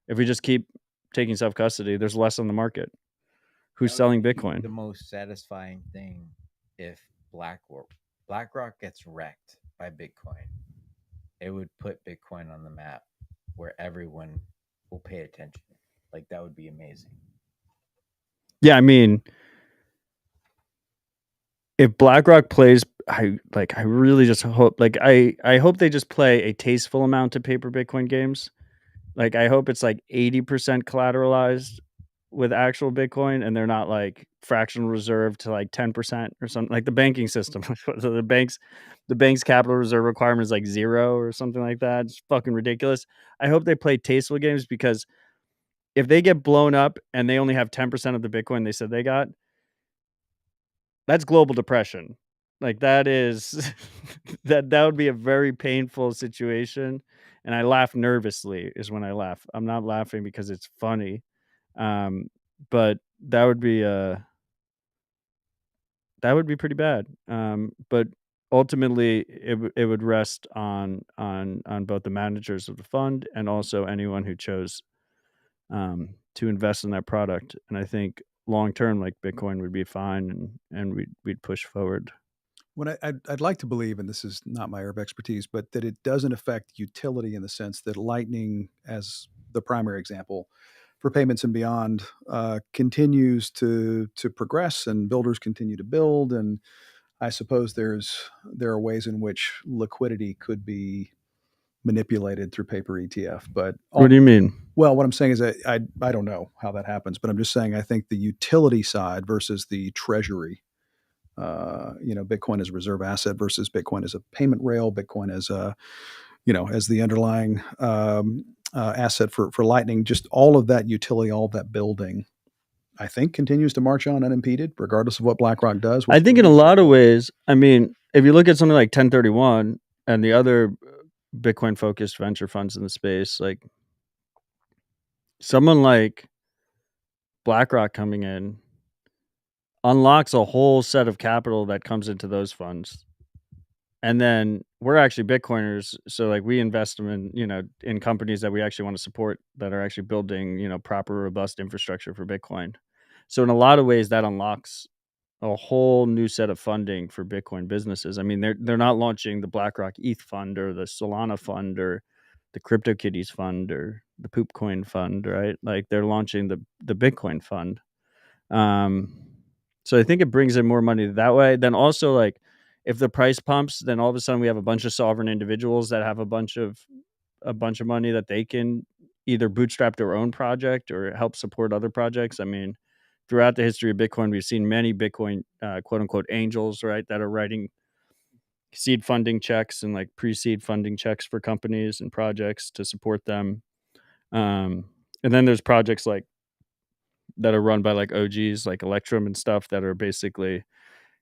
S1: If we just keep taking self-custody, there's less on the market. Who's selling Bitcoin?
S4: The most satisfying thing if BlackRock gets wrecked by Bitcoin, it would put Bitcoin on the map where everyone will pay attention. Like, that would be amazing.
S1: Yeah, I mean, if BlackRock plays, I really just hope, like, I hope they just play a tasteful amount of paper Bitcoin games. Like, I hope it's like 80% collateralized with actual Bitcoin, and they're not like fractional reserve to like 10% or something, like the banking system. So the bank's capital reserve requirement is like 0 or something like that. It's fucking ridiculous. I hope they play tasteful games, because if they get blown up and they only have 10% of the Bitcoin they said they got, that's global depression. Like, that is that would be a very painful situation. And I laugh nervously is when I laugh. I'm not laughing because it's funny. But that would be pretty bad. But ultimately it would rest on both the managers of the fund and also anyone who chose to invest in that product. And I think long term, like, Bitcoin would be fine, and we'd push forward.
S3: What I'd like to believe, and this is not my area of expertise, but that it doesn't affect utility in the sense that Lightning, as the primary example for payments and beyond, continues to progress, and builders continue to build. And I suppose there are ways in which liquidity could be manipulated through paper ETF. But
S1: What do you mean?
S3: Well, what I'm saying is that I don't know how that happens, but I'm just saying I think the utility side versus the treasury. Bitcoin as a reserve asset versus Bitcoin as a payment rail, Bitcoin as as the underlying asset for Lightning. Just all of that utility, all of that building, I think, continues to march on unimpeded, regardless of what BlackRock does.
S1: I think in a lot of ways, I mean, if you look at something like 1031 and the other Bitcoin focused venture funds in the space, like someone like BlackRock coming in unlocks a whole set of capital that comes into those funds. And then we're actually Bitcoiners, so like we invest them in companies that we actually want to support, that are actually building proper, robust infrastructure for Bitcoin. So in a lot of ways, that unlocks a whole new set of funding for Bitcoin businesses. I mean, they're not launching the BlackRock ETH fund or the Solana fund or the CryptoKitties fund or the Poopcoin fund, right? Like, they're launching the Bitcoin fund. So I think it brings in more money that way. Then also, like, if the price pumps, then all of a sudden we have a bunch of sovereign individuals that have a bunch of money that they can either bootstrap their own project or help support other projects. I mean, throughout the history of Bitcoin, we've seen many Bitcoin quote unquote angels, right, that are writing seed funding checks and like pre-seed funding checks for companies and projects to support them. And then there's projects like that are run by like OGs like Electrum and stuff that are basically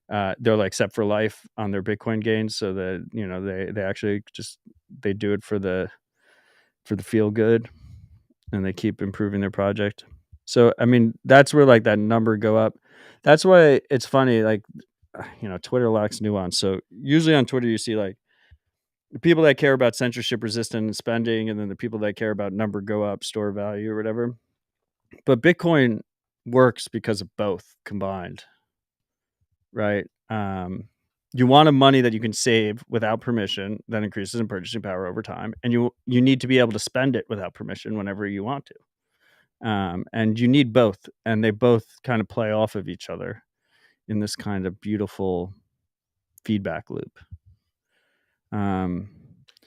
S1: they're like set for life on their Bitcoin gains, so that they actually just they do it for the feel good, and they keep improving their project. So I mean, that's where like that number go up. That's why it's funny, like Twitter lacks nuance. So usually on Twitter you see like the people that care about censorship resistant spending, and then the people that care about number go up, store value or whatever. But Bitcoin works because of both combined, right? you want a money that you can save without permission that increases in purchasing power over time, and you need to be able to spend it without permission whenever you want to. And you need both, and they both kind of play off of each other in this kind of beautiful feedback loop.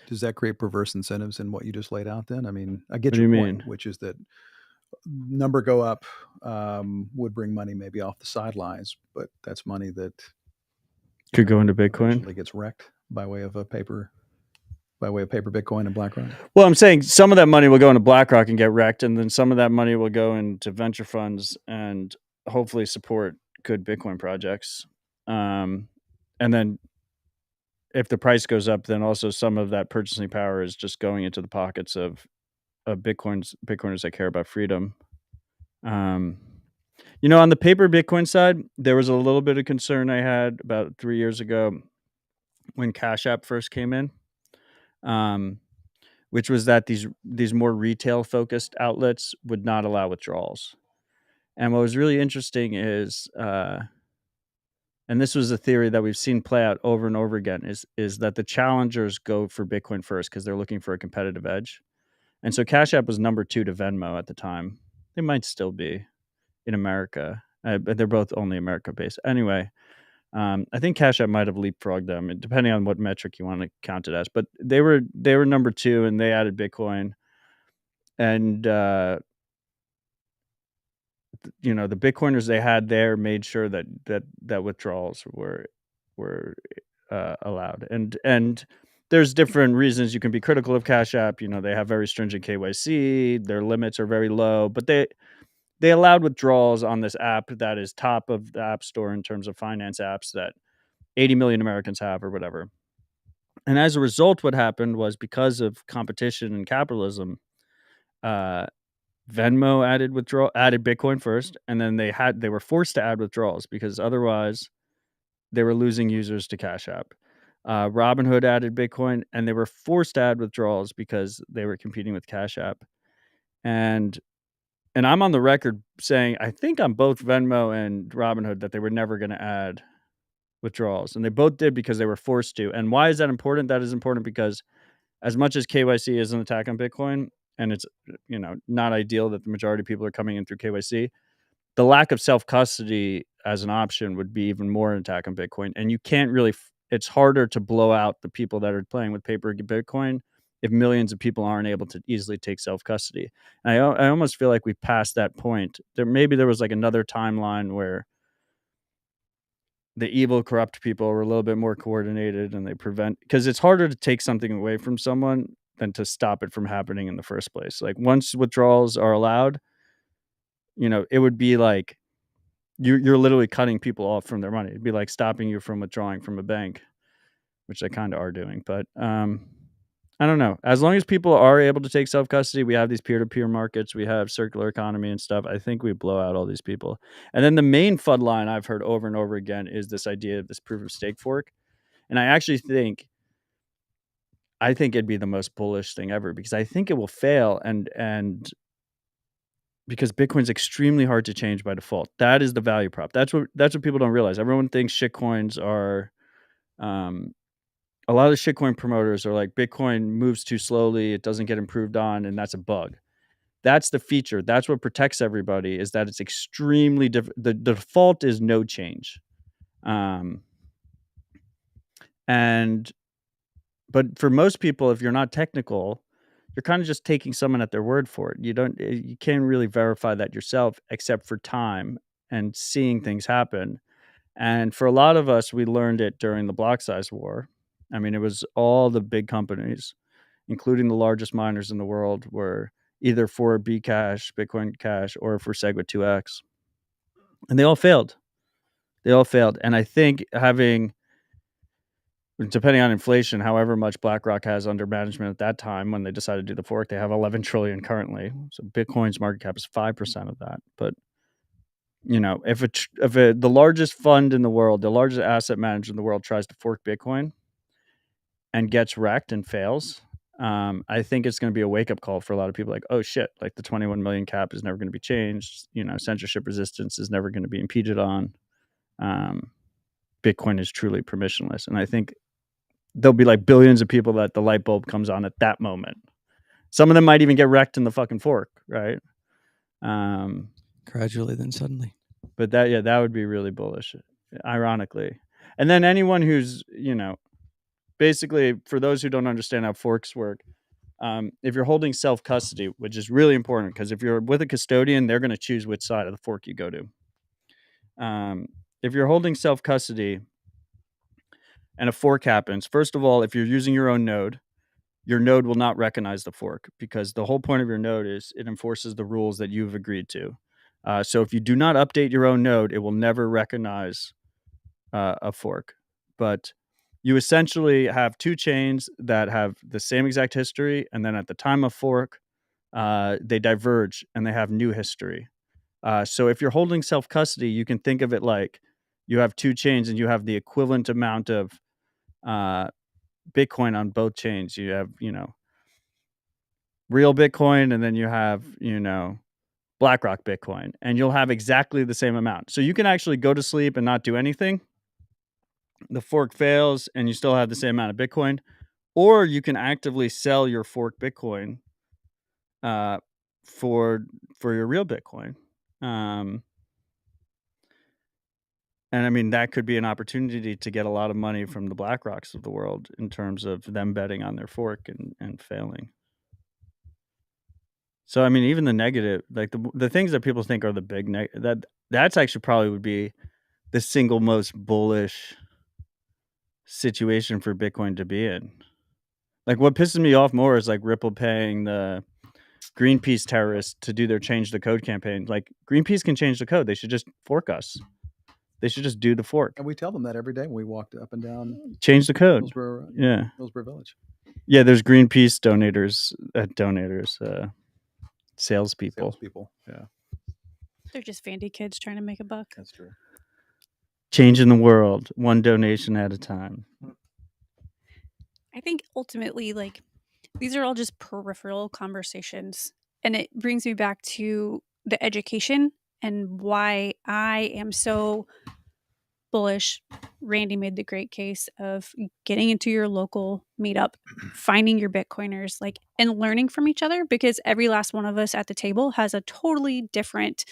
S3: Does that create perverse incentives in what you just laid out then? I mean, I get
S1: What do
S3: your
S1: you
S3: point,
S1: mean?
S3: which is that number go up would bring money maybe off the sidelines, but that's money that
S1: Could go into Bitcoin.
S3: eventually gets wrecked by way of paper Bitcoin and BlackRock.
S1: Well, I'm saying some of that money will go into BlackRock and get wrecked, and then some of that money will go into venture funds and hopefully support good Bitcoin projects. And then if the price goes up, then also some of that purchasing power is just going into the pockets of Bitcoiners that care about freedom. On the paper Bitcoin side, there was a little bit of concern I had about 3 years ago when Cash App first came in, which was that these more retail focused outlets would not allow withdrawals. And what was really interesting is, and this was a theory that we've seen play out over and over again, is that the challengers go for Bitcoin first because they're looking for a competitive edge. And so Cash App was number 2 to Venmo at the time. They might still be in America, but they're both only America based. Anyway, I think Cash App might have leapfrogged them, depending on what metric you want to count it as. But they were number 2, and they added Bitcoin. And the Bitcoiners they had there made sure that withdrawals were allowed. And there's different reasons you can be critical of Cash App. They have very stringent KYC. Their limits are very low, but they allowed withdrawals on this app that is top of the App Store in terms of finance apps that 80 million Americans have or whatever. And as a result, what happened was, because of competition and capitalism, Venmo added Bitcoin first, and then they were forced to add withdrawals because otherwise they were losing users to Cash App. Robinhood added Bitcoin, and they were forced to add withdrawals because they were competing with Cash App. And I'm on the record saying I think on both Venmo and Robinhood that they were never going to add withdrawals, and they both did because they were forced to. And why is that important? That is important because as much as KYC is an attack on Bitcoin, and it's not ideal that the majority of people are coming in through KYC, the lack of self-custody as an option would be even more an attack on Bitcoin. And you can't really it's harder to blow out the people that are playing with paper Bitcoin if millions of people aren't able to easily take self-custody. And I almost feel like we passed that point. There was like another timeline where the evil, corrupt people were a little bit more coordinated, and because it's harder to take something away from someone than to stop it from happening in the first place. Like, once withdrawals are allowed, it would be like you're literally cutting people off from their money. It'd be like stopping you from withdrawing from a bank, which they kind of are doing. But I don't know. As long as people are able to take self-custody, we have these peer-to-peer markets, we have circular economy and stuff. I think we blow out all these people. And then the main FUD line I've heard over and over again is this idea of this proof of stake fork. And I actually think it'd be the most bullish thing ever, because I think it will fail, and because Bitcoin's extremely hard to change by default. That is the value prop. That's what people don't realize. Everyone thinks shitcoins are a lot of the shitcoin promoters are like, Bitcoin moves too slowly, it doesn't get improved on, and that's a bug. That's the feature. That's what protects everybody, is that it's extremely the default is no change. But for most people, if you're not technical, you're kind of just taking someone at their word for it. You can't really verify that yourself, except for time and seeing things happen. And for a lot of us, we learned it during the block size war. I mean, it was all the big companies, including the largest miners in the world, were either for Bcash, Bitcoin Cash, or for SegWit2x. And they all failed. And I think depending on inflation, however much BlackRock has under management at that time when they decided to do the fork, they have 11 trillion currently. So Bitcoin's market cap is 5% of that. But if the largest fund in the world, the largest asset manager in the world, tries to fork Bitcoin and gets wrecked and fails, I think it's going to be a wake-up call for a lot of people. Like, oh shit, like the 21 million cap is never going to be changed. Censorship resistance is never going to be impeded on. Bitcoin is truly permissionless. And I think there'll be like billions of people that the light bulb comes on at that moment. Some of them might even get wrecked in the fucking fork, right?
S2: Gradually, then suddenly.
S1: But that would be really bullish, ironically. And then anyone who's, basically, for those who don't understand how forks work, if you're holding self-custody, which is really important, because if you're with a custodian, they're going to choose which side of the fork you go to. If you're holding self-custody and a fork happens, first of all, if you're using your own node, your node will not recognize the fork, because the whole point of your node is it enforces the rules that you've agreed to. So if you do not update your own node, it will never recognize a fork. But you essentially have two chains that have the same exact history, and then at the time of fork, they diverge and they have new history. So if you're holding self-custody, you can think of it like you have two chains and you have the equivalent amount of Bitcoin on both chains. You have, real Bitcoin, and then you have, BlackRock Bitcoin, and you'll have exactly the same amount. So you can actually go to sleep and not do anything. The fork fails and you still have the same amount of Bitcoin, or you can actively sell your fork Bitcoin for your real Bitcoin. And I mean, that could be an opportunity to get a lot of money from the BlackRocks of the world in terms of them betting on their fork and failing. So I mean, even the negative, like the things that people think are the big that's actually probably would be the single most bullish situation for Bitcoin to be in. Like, what pisses me off more is like Ripple paying the Greenpeace terrorists to do their change the code campaign. Like, Greenpeace can change the code. They should just fork us. They should just do the fork.
S3: And we tell them that every day when we walked up and down.
S1: Change the code.
S3: Hillsborough,
S1: Yeah.
S3: Hillsborough Village.
S1: Yeah, there's Greenpeace salespeople.
S3: Salespeople. Yeah.
S5: They're just fandy kids trying to make a buck.
S3: That's true.
S1: Changing the world one donation at a time.
S5: I think ultimately, like, these are all just peripheral conversations. And it brings me back to the education and why I am so bullish. Randy made the great case of getting into your local meetup, finding your Bitcoiners, like, and learning from each other, because every last one of us at the table has a totally different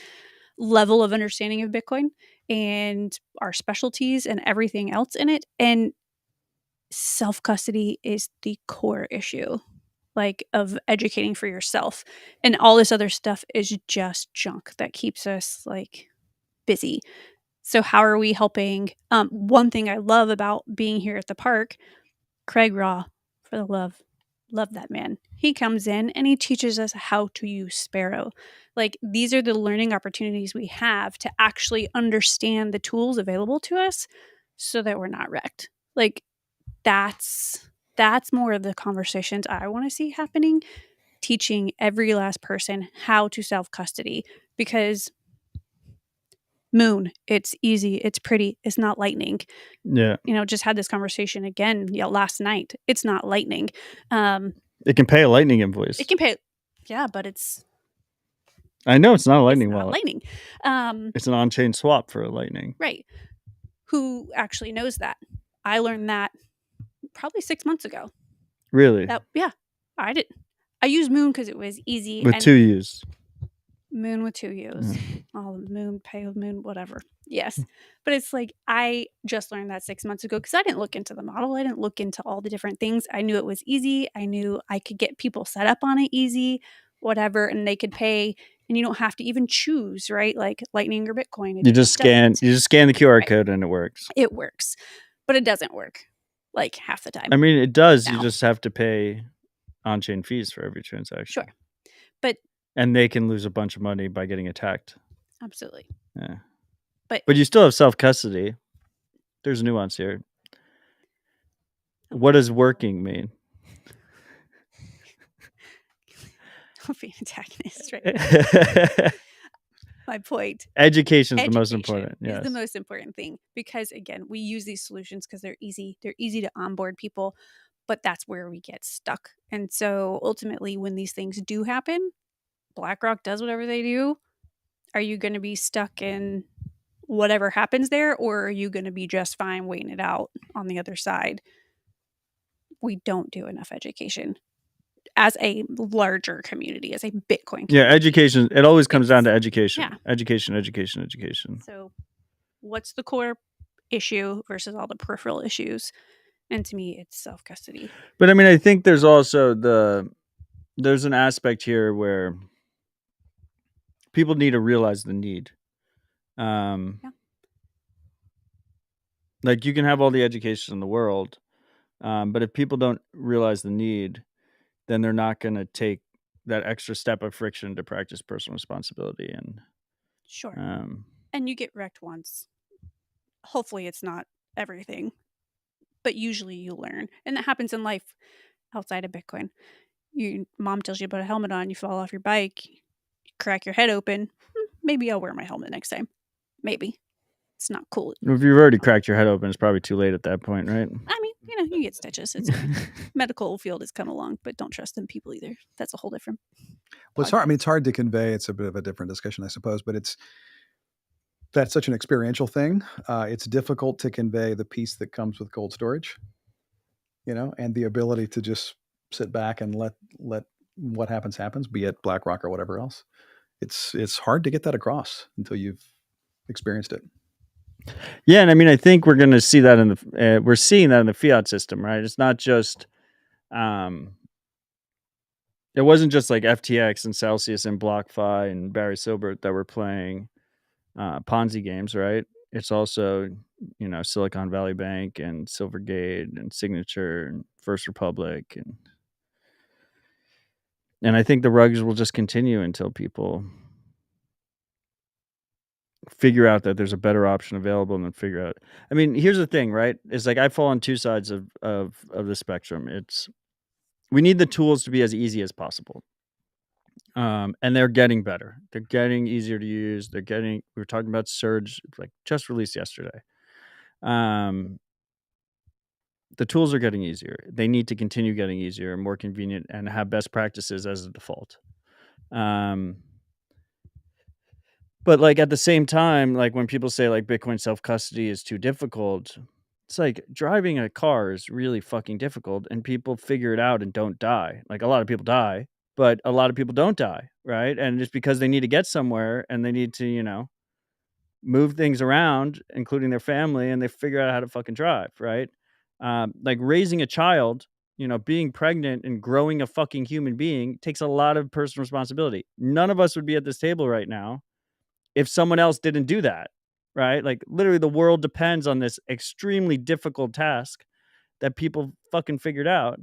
S5: level of understanding of Bitcoin and our specialties and everything else in it. And self-custody is the core issue, like, of educating for yourself, and all this other stuff is just junk that keeps us like busy. So how are we helping? One thing I love about being here at the park, Craig Raw, for the love that man. He comes in and he teaches us how to use Sparrow. Like, these are the learning opportunities we have to actually understand the tools available to us so that we're not wrecked. Like, that's more of the conversations I want to see happening, teaching every last person how to self-custody, because Moon, it's easy, it's pretty, it's not lightning.
S1: Yeah.
S5: Just had this conversation again last night. It's not lightning.
S1: It can pay a lightning invoice.
S5: It can pay, yeah, but it's
S1: I know it's not a lightning
S5: not
S1: wallet.
S5: lightning.
S1: It's an on-chain swap for a lightning.
S5: Right. Who actually knows that? I learned that probably 6 months ago.
S1: Really?
S5: I did. I used Moon because it was easy.
S1: With
S5: and
S1: 2 U's.
S5: Moon with 2 U's. Oh, Moon, pay with Moon, whatever. Yes. But it's like, I just learned that 6 months ago because I didn't look into the model. I didn't look into all the different things. I knew it was easy. I knew I could get people set up on it easy, whatever, and they could pay. And you don't have to even choose, right? Like Lightning or Bitcoin.
S1: You just scan the QR
S5: Right.
S1: code and it works.
S5: It works. But it doesn't work like half the time.
S1: I mean, it does.
S5: now.
S1: You just have to pay on-chain fees for every transaction.
S5: Sure. But
S1: and they can lose a bunch of money by getting attacked.
S5: absolutely.
S1: Yeah.
S5: But
S1: you still have self-custody. There's nuance here. What does working mean?
S5: Don't be an antagonist, right? My point.
S1: Education is the most important.
S5: Is
S1: Yes.
S5: the most important thing, because again, we use these solutions because they're easy. They're easy to onboard people, but that's where we get stuck. And so ultimately, when these things do happen, BlackRock does whatever they do. Are you going to be stuck in whatever happens there, or are you going to be just fine waiting it out on the other side? We don't do enough education as a larger community, as a Bitcoin community.
S1: Yeah, education. It always comes down to
S5: It's-
S1: education.
S5: yeah.
S1: Education.
S5: So what's the core issue versus all the peripheral issues? And to me, it's self-custody.
S1: But I mean, I think there's also there's an aspect here where people need to realize the need. Like you can have all the education in the world, but if people don't realize the need, then they're not going to take that extra step of friction to practice personal responsibility. And
S5: Sure. And you get wrecked once. Hopefully it's not everything, but usually you learn. And that happens in life outside of Bitcoin. Your mom tells you to put a helmet on, you fall off your bike, you crack your head open. Maybe I'll wear my helmet next time. Maybe. It's not cool.
S1: if you've already cracked your head open, it's probably too late at that point, right?
S5: I mean, you get stitches. It's medical field has come along, but don't trust them people either. That's a whole different.
S3: Well, it's hard. I mean, it's hard to convey. It's a bit of a different discussion, I suppose, but that's such an experiential thing. It's difficult to convey the peace that comes with cold storage, and the ability to just sit back and let what happens, be it BlackRock or whatever else. It's hard to get that across until you've experienced it.
S1: Yeah, and I mean, I think we're going to see that we're seeing that in the fiat system, right? It's not just, it wasn't just like FTX and Celsius and BlockFi and Barry Silbert that were playing Ponzi games, right? It's also, Silicon Valley Bank and Silvergate and Signature and First Republic, and I think the rugs will just continue until people figure out that there's a better option available and then figure out. I mean, here's the thing, right? It's like I fall on two sides of the spectrum. We need the tools to be as easy as possible. And they're getting better. They're getting easier to use. We were talking about Surge, like just released yesterday. The tools are getting easier. They need to continue getting easier and more convenient and have best practices as a default. But like at the same time, like when people say like Bitcoin self-custody is too difficult, it's like driving a car is really fucking difficult and people figure it out and don't die. Like a lot of people die, but a lot of people don't die, right? And it's because they need to get somewhere and they need to, move things around, including their family, and they figure out how to fucking drive, right? Like raising a child, being pregnant and growing a fucking human being takes a lot of personal responsibility. None of us would be at this table right now if someone else didn't do that, right? Like literally the world depends on this extremely difficult task that people fucking figured out.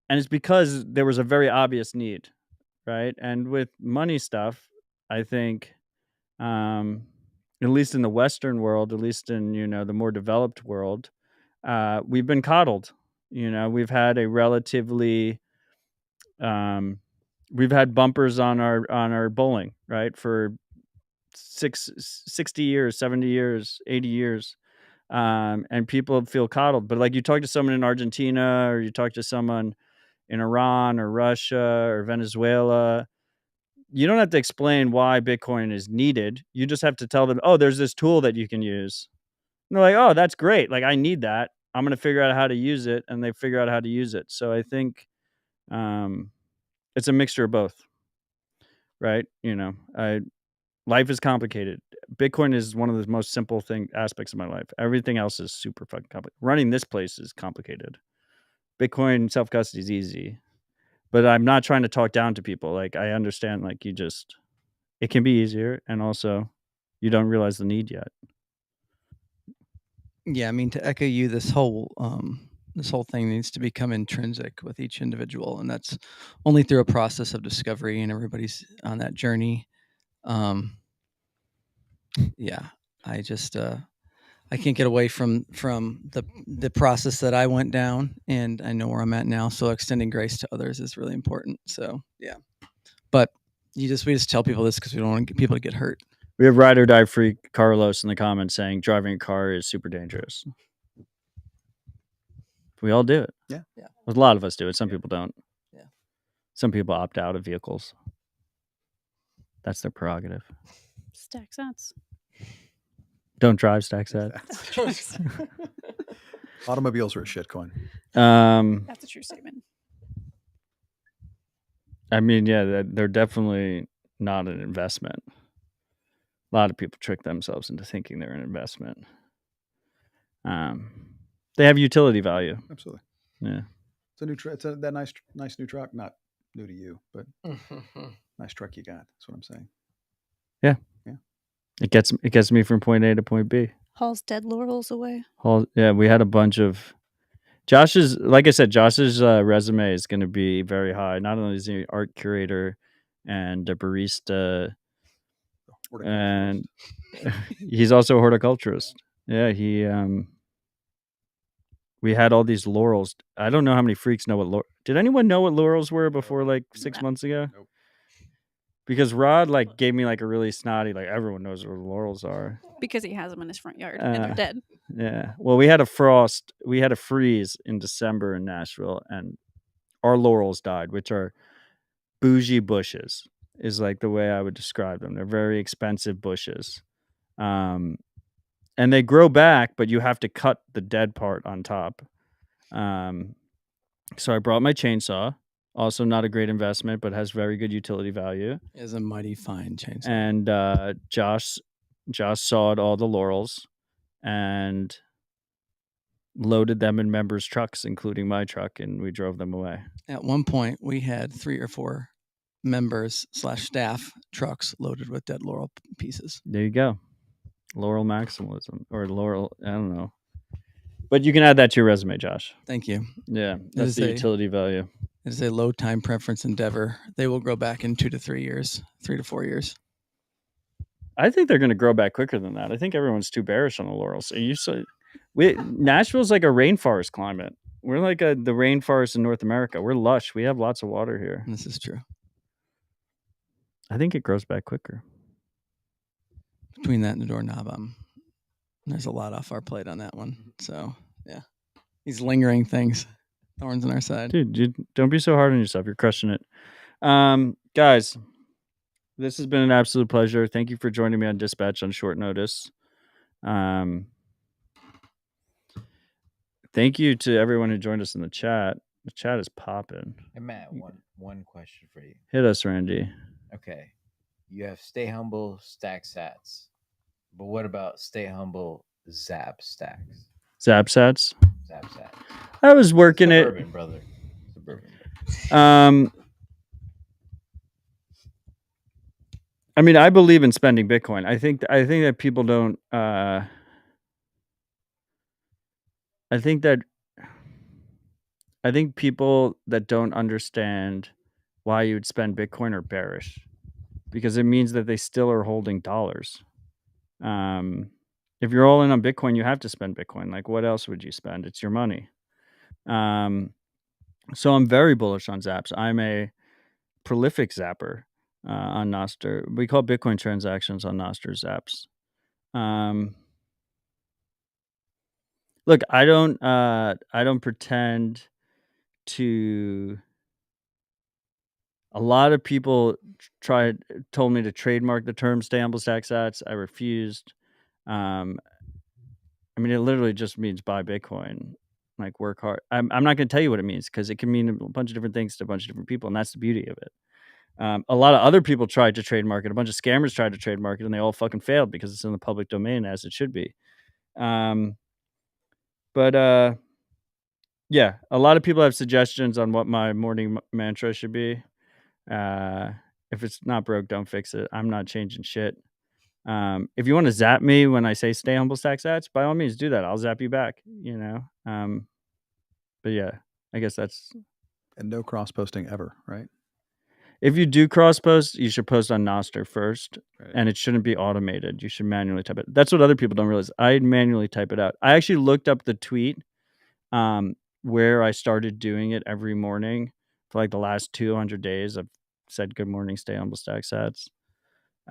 S1: And it's because there was a very obvious need, right? And with money stuff, I think, at least in the Western world, at least in, the more developed world, we've been coddled. We've had a relatively, we've had bumpers on our bowling, right? For 60 years, 70 years, 80 years. And people feel coddled. But like you talk to someone in Argentina or you talk to someone in Iran or Russia or Venezuela, you don't have to explain why Bitcoin is needed. You just have to tell them, oh, there's this tool that you can use. And they're like, oh, that's great. Like, I need that. I'm going to figure out how to use it. And they figure out how to use it. So I think it's a mixture of both, right? Life is complicated. Bitcoin is one of the most simple aspects of my life. Everything else is super fucking complicated. Running this place is complicated. Bitcoin self-custody is easy. But I'm not trying to talk down to people. Like, I understand, like, it can be easier. And also, you don't realize the need yet.
S2: Yeah, I mean, to echo you, this whole thing needs to become intrinsic with each individual, and that's only through a process of discovery, and everybody's on that journey. Yeah, I just I can't get away from the process that I went down, and I know where I'm at now. So extending grace to others is really important. So yeah, but we just tell people this because we don't want people to get hurt.
S1: We have Ride or Die Freak Carlos in the comments saying driving a car is super dangerous. We all do it.
S3: Yeah.
S1: A lot of us do it. Some people don't.
S2: Yeah.
S1: Some people opt out of vehicles. That's their prerogative.
S5: Stacks sense.
S1: Don't drive stack sats.
S3: That's- Automobiles are a shitcoin.
S5: That's a true statement.
S1: I mean, yeah, they're definitely not an investment. A lot of people trick themselves into thinking they're an investment. They have utility value.
S3: Absolutely.
S1: Yeah.
S3: It's a new truck. It's that nice new truck. Not new to you, but nice truck you got. That's what I'm saying.
S1: It gets me from point A to point B.
S5: Hauls dead laurels away.
S1: Yeah, we had a bunch of Josh's. Like I said, Josh's resume is going to be very high. Not only is he an art curator and a barista, and he's also a horticulturist. Yeah, we had all these laurels. I don't know how many freaks know what did anyone know what laurels were before like 6 months ago?
S3: Nope.
S1: Because Rod like gave me like a really snotty, like everyone knows what laurels are.
S5: Because he has them in his front yard and they're dead.
S1: Yeah. Well, we had a freeze in December in Nashville, and our laurels died, which are bougie bushes, is like the way I would describe them. They're very expensive bushes. And they grow back, but you have to cut the dead part on top. So I brought my chainsaw, also not a great investment, but has very good utility value.
S2: It is a mighty fine chainsaw.
S1: And Josh sawed all the laurels and loaded them in members' trucks, including my truck, and we drove them away.
S2: At one point, we had 3 or 4 members / staff trucks loaded with dead laurel pieces.
S1: There you go. Laurel maximalism, or laurel, I don't know. But you can add that to your resume, Josh.
S2: Thank you.
S1: Yeah, that's the utility value.
S2: It is a low time preference endeavor. They will grow back in 2 to 3 years, 3 to 4 years.
S1: I think they're going to grow back quicker than that. I think everyone's too bearish on the laurels. Nashville's like a rainforest climate. We're like the rainforest in North America. We're lush. We have lots of water here.
S2: This is true.
S1: I think it grows back quicker.
S2: Between that and the doorknob, there's a lot off our plate on that one. So, yeah. These lingering things, thorns on our side.
S1: Dude, don't be so hard on yourself. You're crushing it. Guys, this has been an absolute pleasure. Thank you for joining me on Dispatch on short notice. Thank you to everyone who joined us in the chat. The chat is popping.
S4: Hey, Matt, one question for you.
S1: Hit us, Randy.
S4: Okay. You have Stay Humble, Stack Sats. But what about Stay Humble, Zap Stacks?
S1: Zap Sats?
S4: Zap Sats.
S1: I was working
S4: Suburban, brother. Suburban.
S1: I mean, I believe in spending Bitcoin. I think that people don't. I think people that don't understand why you would spend Bitcoin are bearish, because it means that they still are holding dollars. If you're all in on Bitcoin, you have to spend Bitcoin. Like, what else would you spend? It's your money. So I'm very bullish on Zaps. I'm a prolific zapper on Nostr. We call Bitcoin transactions on Nostr Zaps. Look, I don't pretend to. A lot of people told me to trademark the term Stay Humble Stack Sats. I refused. I mean, it literally just means buy Bitcoin, like work hard. I'm not going to tell you what it means, because it can mean a bunch of different things to a bunch of different people, and that's the beauty of it. A lot of other people tried to trademark it. A bunch of scammers tried to trademark it, and they all fucking failed because it's in the public domain, as it should be. But yeah, a lot of people have suggestions on what my morning mantra should be. If it's not broke, don't fix it. I'm not changing shit. If you want to zap me when I say Stay Humble Stack Sats, by all means do that. I'll zap you back, but yeah, I guess that's.
S3: And no cross posting ever, right?
S1: If you do cross post, you should post on Nostr first,
S3: Right.
S1: and it shouldn't be automated. You should manually type it. That's what other people don't realize. I manually type it out. I actually looked up the tweet where I started doing it every morning for like the last 200 days. I've said good morning, Stay Humble Stack Sats,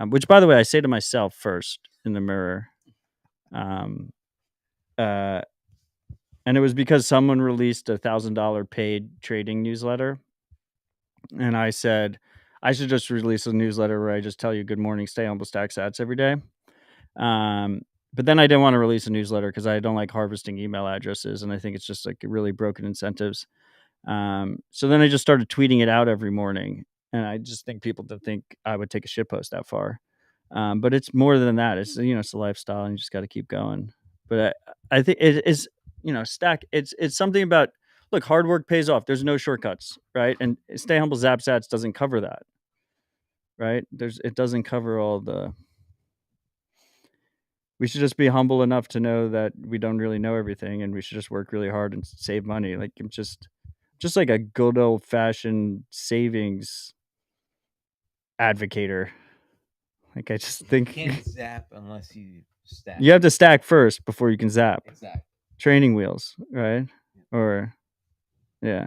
S1: which, by the way, I say to myself first in the mirror. And it was because someone released a $1,000 paid trading newsletter. And I said, I should just release a newsletter where I just tell you good morning, Stay Humble Stack Sats every day. but then I didn't want to release a newsletter because I don't like harvesting email addresses, and I think it's just like really broken incentives. So then I just started tweeting it out every morning, and I just think people don't think I would take a shit post that far. But it's more than that. It's it's a lifestyle, and you just got to keep going. But I think it is stack. It's something about look, hard work pays off. There's no shortcuts, right? And Stay Humble Zap Sats doesn't cover that, right? It doesn't cover all the. We should just be humble enough to know that we don't really know everything, and we should just work really hard and save money. Like I'm just like a good old fashioned savings advocator. Like I just think
S4: You can't zap unless you stack.
S1: you have to stack first before you can zap.
S4: Exactly.
S1: Training wheels, right? Or yeah,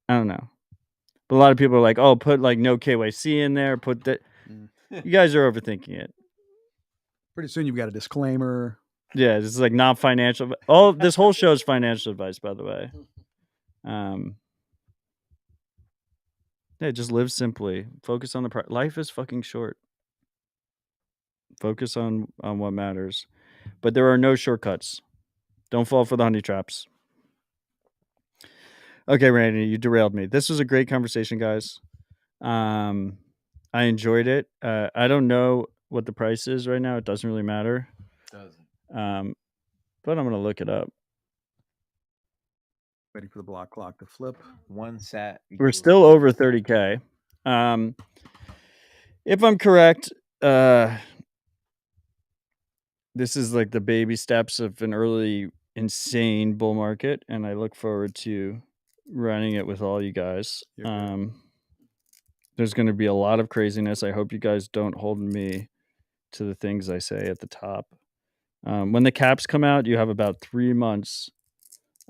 S1: I don't know. But a lot of people are like, "Oh, put like no KYC in there. Put that." You guys are overthinking it.
S3: Pretty soon you've got a disclaimer.
S1: Yeah, this is like not financial. Oh, this whole show is financial advice, by the way. Yeah, just live simply. Focus on the life is fucking short. Focus on what matters. But there are no shortcuts. Don't fall for the honey traps. Okay, Randy, you derailed me. This was a great conversation, guys. I enjoyed it. I don't know what the price is right now. It doesn't really matter.
S4: Doesn't.
S1: But I'm gonna look it up.
S3: Waiting for the block clock to flip.
S4: One sat.
S1: We're still over 30K. If I'm correct, this is like the baby steps of an early insane bull market, and I look forward to running it with all you guys. There's going to be a lot of craziness. I hope you guys don't hold me to the things I say at the top. When the caps come out, you have about 3 months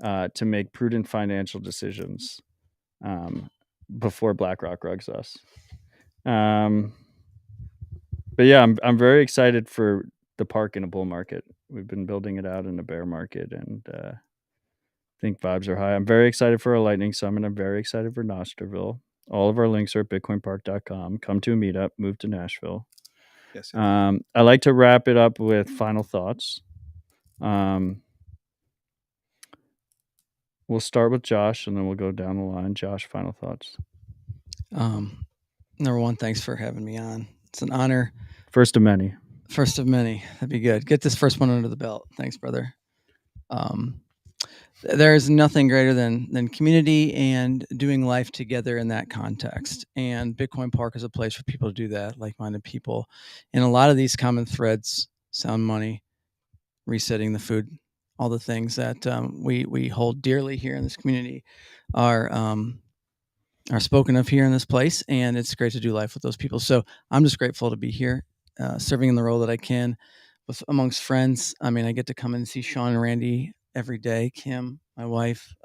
S1: to make prudent financial decisions before BlackRock rugs us. But yeah, I'm very excited for the park in a bull market. We've been building it out in a bear market, and I think vibes are high. I'm very excited for our Lightning Summit. I'm very excited for Nostrville. All of our links are at bitcoinpark.com. Come to a meetup. Move to Nashville.
S3: Yes.
S1: I like to wrap it up with final thoughts. We'll start with Josh, and then we'll go down the line. Josh, final thoughts.
S2: Number one, thanks for having me on. It's an honor.
S1: First of many.
S2: First of many. That'd be good. Get this first one under the belt. Thanks, brother. There's nothing greater than community and doing life together in that context. And Bitcoin Park is a place for people to do that, like-minded people. And a lot of these common threads, sound money, resetting the food, all the things that we hold dearly here in this community are spoken of here in this place. And it's great to do life with those people. So I'm just grateful to be here, serving in the role that I can with amongst friends. I mean, I get to come and see Sean and Randy every day. Kim, my wife.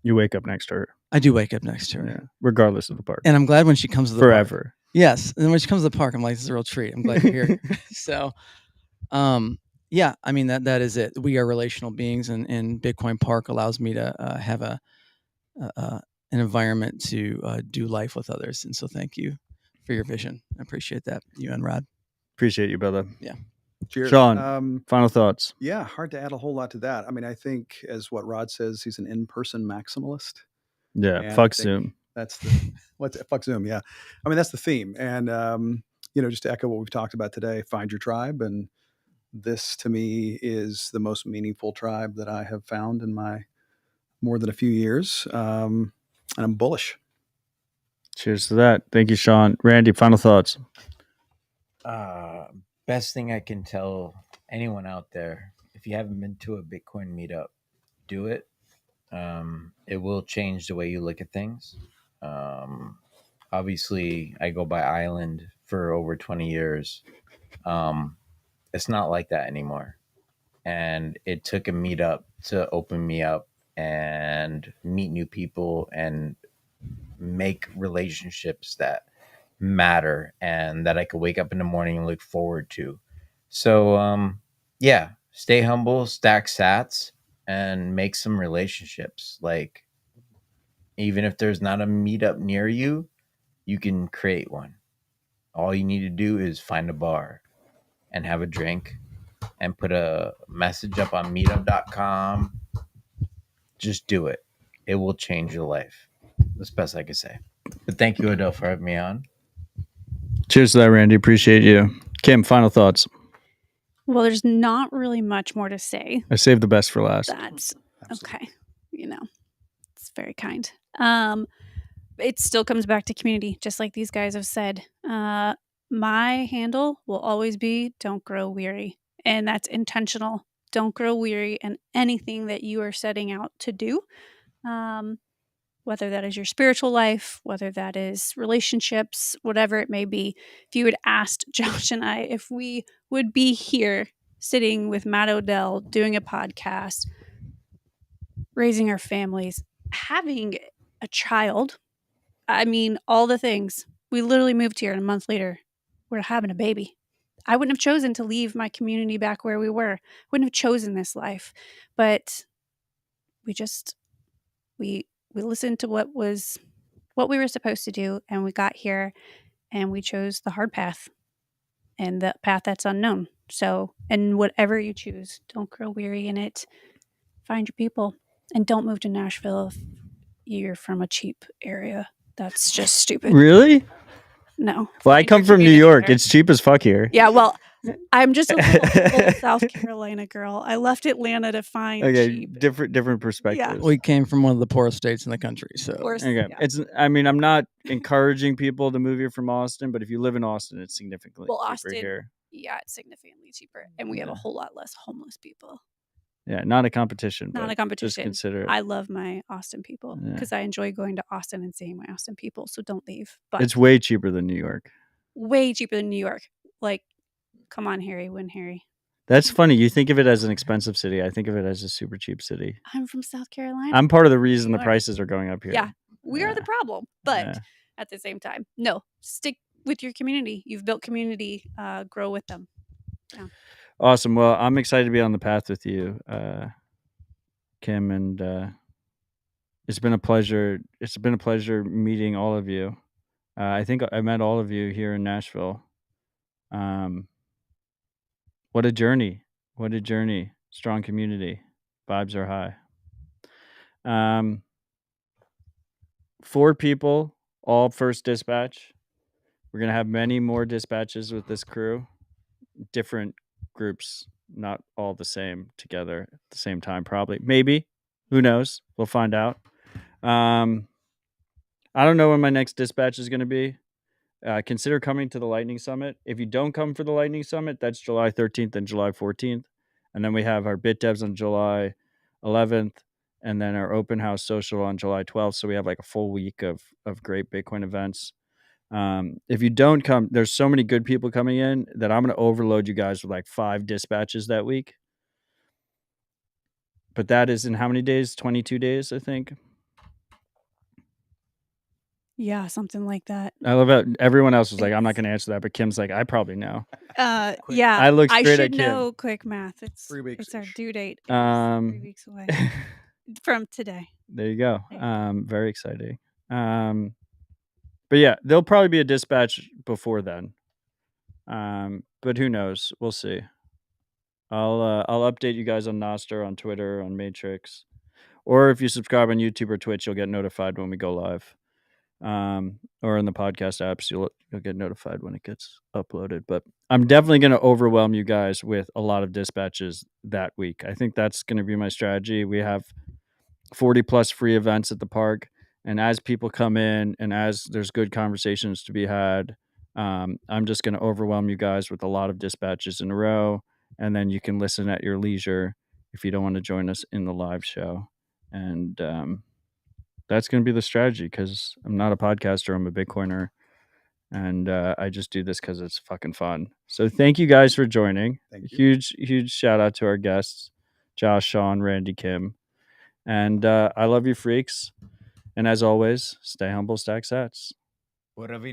S1: You wake up next to her.
S2: I do wake up next to her.
S1: Yeah, regardless of the park.
S2: And I'm glad when she comes to the
S1: Forever.
S2: park. Yes. And when she comes to the park, I'm like, this is a real treat. I'm glad you're here. So, yeah, I mean, that is it. We are relational beings, and Bitcoin Park allows me to have an environment to do life with others. And so thank you for your vision. I appreciate that. You and Rod.
S1: Appreciate you, brother.
S2: Yeah.
S3: Cheers.
S1: Sean, final thoughts.
S3: Yeah, hard to add a whole lot to that. I mean, I think as what Rod says, he's an in-person maximalist.
S1: Yeah, fuck Zoom.
S3: That's fuck Zoom. Yeah, I mean that's the theme. And just to echo what we've talked about today, find your tribe. And this to me is the most meaningful tribe that I have found in my more than a few years. And I'm bullish.
S1: Cheers to that. Thank you, Sean. Randy, final thoughts.
S4: Best thing I can tell anyone out there, if you haven't been to a Bitcoin meetup, do it. It will change the way you look at things. Obviously, I go by Island for over 20 years. It's not like that anymore. And it took a meetup to open me up and meet new people and make relationships that matter and that I could wake up in the morning and look forward to. So, yeah, stay humble, stack sats, and make some relationships. Like, even if there's not a meetup near you, you can create one. All you need to do is find a bar and have a drink and put a message up on meetup.com. Just do it. It will change your life. That's the best I can say. But thank you, Odell, for having me on.
S1: Cheers to that, Randy. Appreciate you. Kim, final thoughts.
S5: Well, there's not really much more to say.
S1: I saved the best for last.
S5: That's
S3: Absolutely.
S5: okay. You know, it's very kind. It still comes back to community, just like these guys have said. My handle will always be don't grow weary. And that's intentional. Don't grow weary in anything that you are setting out to do. Whether that is your spiritual life, whether that is relationships, whatever it may be. If you had asked Josh and I if we would be here sitting with Matt Odell doing a podcast, raising our families, having a child, I mean, all the things. We literally moved here and a month later, we're having a baby. I wouldn't have chosen to leave my community back where we were. Wouldn't have chosen this life. But we listened to what we were supposed to do, and we got here and we chose the hard path and the path that's unknown. So, and whatever you choose, don't grow weary in it. Find your people and don't move to Nashville if you're from a cheap area. That's just stupid.
S1: Really?
S5: No.
S1: Well, I
S5: Find
S1: come
S5: your
S1: from New
S5: community
S1: York.
S5: there.
S1: It's cheap as fuck here.
S5: Yeah, well, I'm just a little old South Carolina girl. I left Atlanta to find
S1: Okay,
S5: cheap.
S1: different perspectives.
S2: We came from one of the poorest states in the country, so
S1: Okay,
S5: Yeah.
S1: I mean, I'm not encouraging people to move here from Austin, but if you live in Austin, it's significantly
S5: Well,
S1: cheaper
S5: Austin,
S1: here.
S5: yeah, it's significantly cheaper, and we have a
S1: Yeah.
S5: whole lot less homeless people.
S1: Yeah, not a competition,
S5: Not
S1: but
S5: a competition.
S1: just consider it.
S5: I love my Austin people
S1: Yeah.
S5: because I enjoy going to Austin and seeing my Austin people. So don't leave. But
S1: It's way cheaper than New York.
S5: way cheaper than New York. Like, come on, Harry, win Harry.
S1: That's funny. You think of it as an expensive city. I think of it as a super cheap city.
S5: I'm from South Carolina.
S1: I'm part of the reason
S5: You
S1: the
S5: are.
S1: prices are going up here.
S5: Yeah, we are the problem. But
S1: Yeah.
S5: at the same time, no, stick with your community. You've built community. Grow with them.
S1: Awesome. Well, I'm excited to be on the path with you, Kim, and it's been a pleasure. It's been a pleasure meeting all of you. I think I met all of you here in Nashville. What a journey. What a journey. Strong community. Vibes are high. 4 people, all first dispatch. We're going to have many more dispatches with this crew. Different groups, not all the same together at the same time, probably. Maybe. Who knows? We'll find out. I don't know when my next dispatch is going to be. Consider coming to the Lightning Summit. If you don't come for the Lightning Summit, that's July 13th and July 14th. And then we have our Bit Devs on July 11th, and then our open house social on July 12th. So we have like a full week of great Bitcoin events. If you don't come, there's so many good people coming in that I'm going to overload you guys with like 5 dispatches that week. But that is in how many days? 22 days, I think.
S5: Yeah, something like that.
S1: I love it. Everyone else was like, I'm not going to answer that. But Kim's like, I probably know.
S5: Yeah,
S1: I look straight
S5: should
S1: at Kim.
S5: know quick math. It's
S3: 3 weeks.
S5: It's our due date. It's 3 weeks away from today.
S1: There you go.
S5: There you
S1: Very exciting. But yeah, there'll probably be a dispatch before then. But who knows? We'll see. I'll update you guys on Nostr, on Twitter, on Matrix, or if you subscribe on YouTube or Twitch, you'll get notified when we go live. Or in the podcast apps, you'll get notified when it gets uploaded. But I'm definitely going to overwhelm you guys with a lot of dispatches that week. I think that's going to be my strategy. We have 40 plus free events at the park, and as people come in and as there's good conversations to be had, I'm just going to overwhelm you guys with a lot of dispatches in a row, and then you can listen at your leisure if you don't want to join us in the live show. And that's going to be the strategy, because I'm not a podcaster. I'm a Bitcoiner, and I just do this because it's fucking fun. So thank you guys for joining.
S3: Thank you.
S1: Huge shout out to our guests, Josh, Sean, Randy, Kim. And I love you, freaks. And as always, stay humble, stack sats.
S4: Whatever you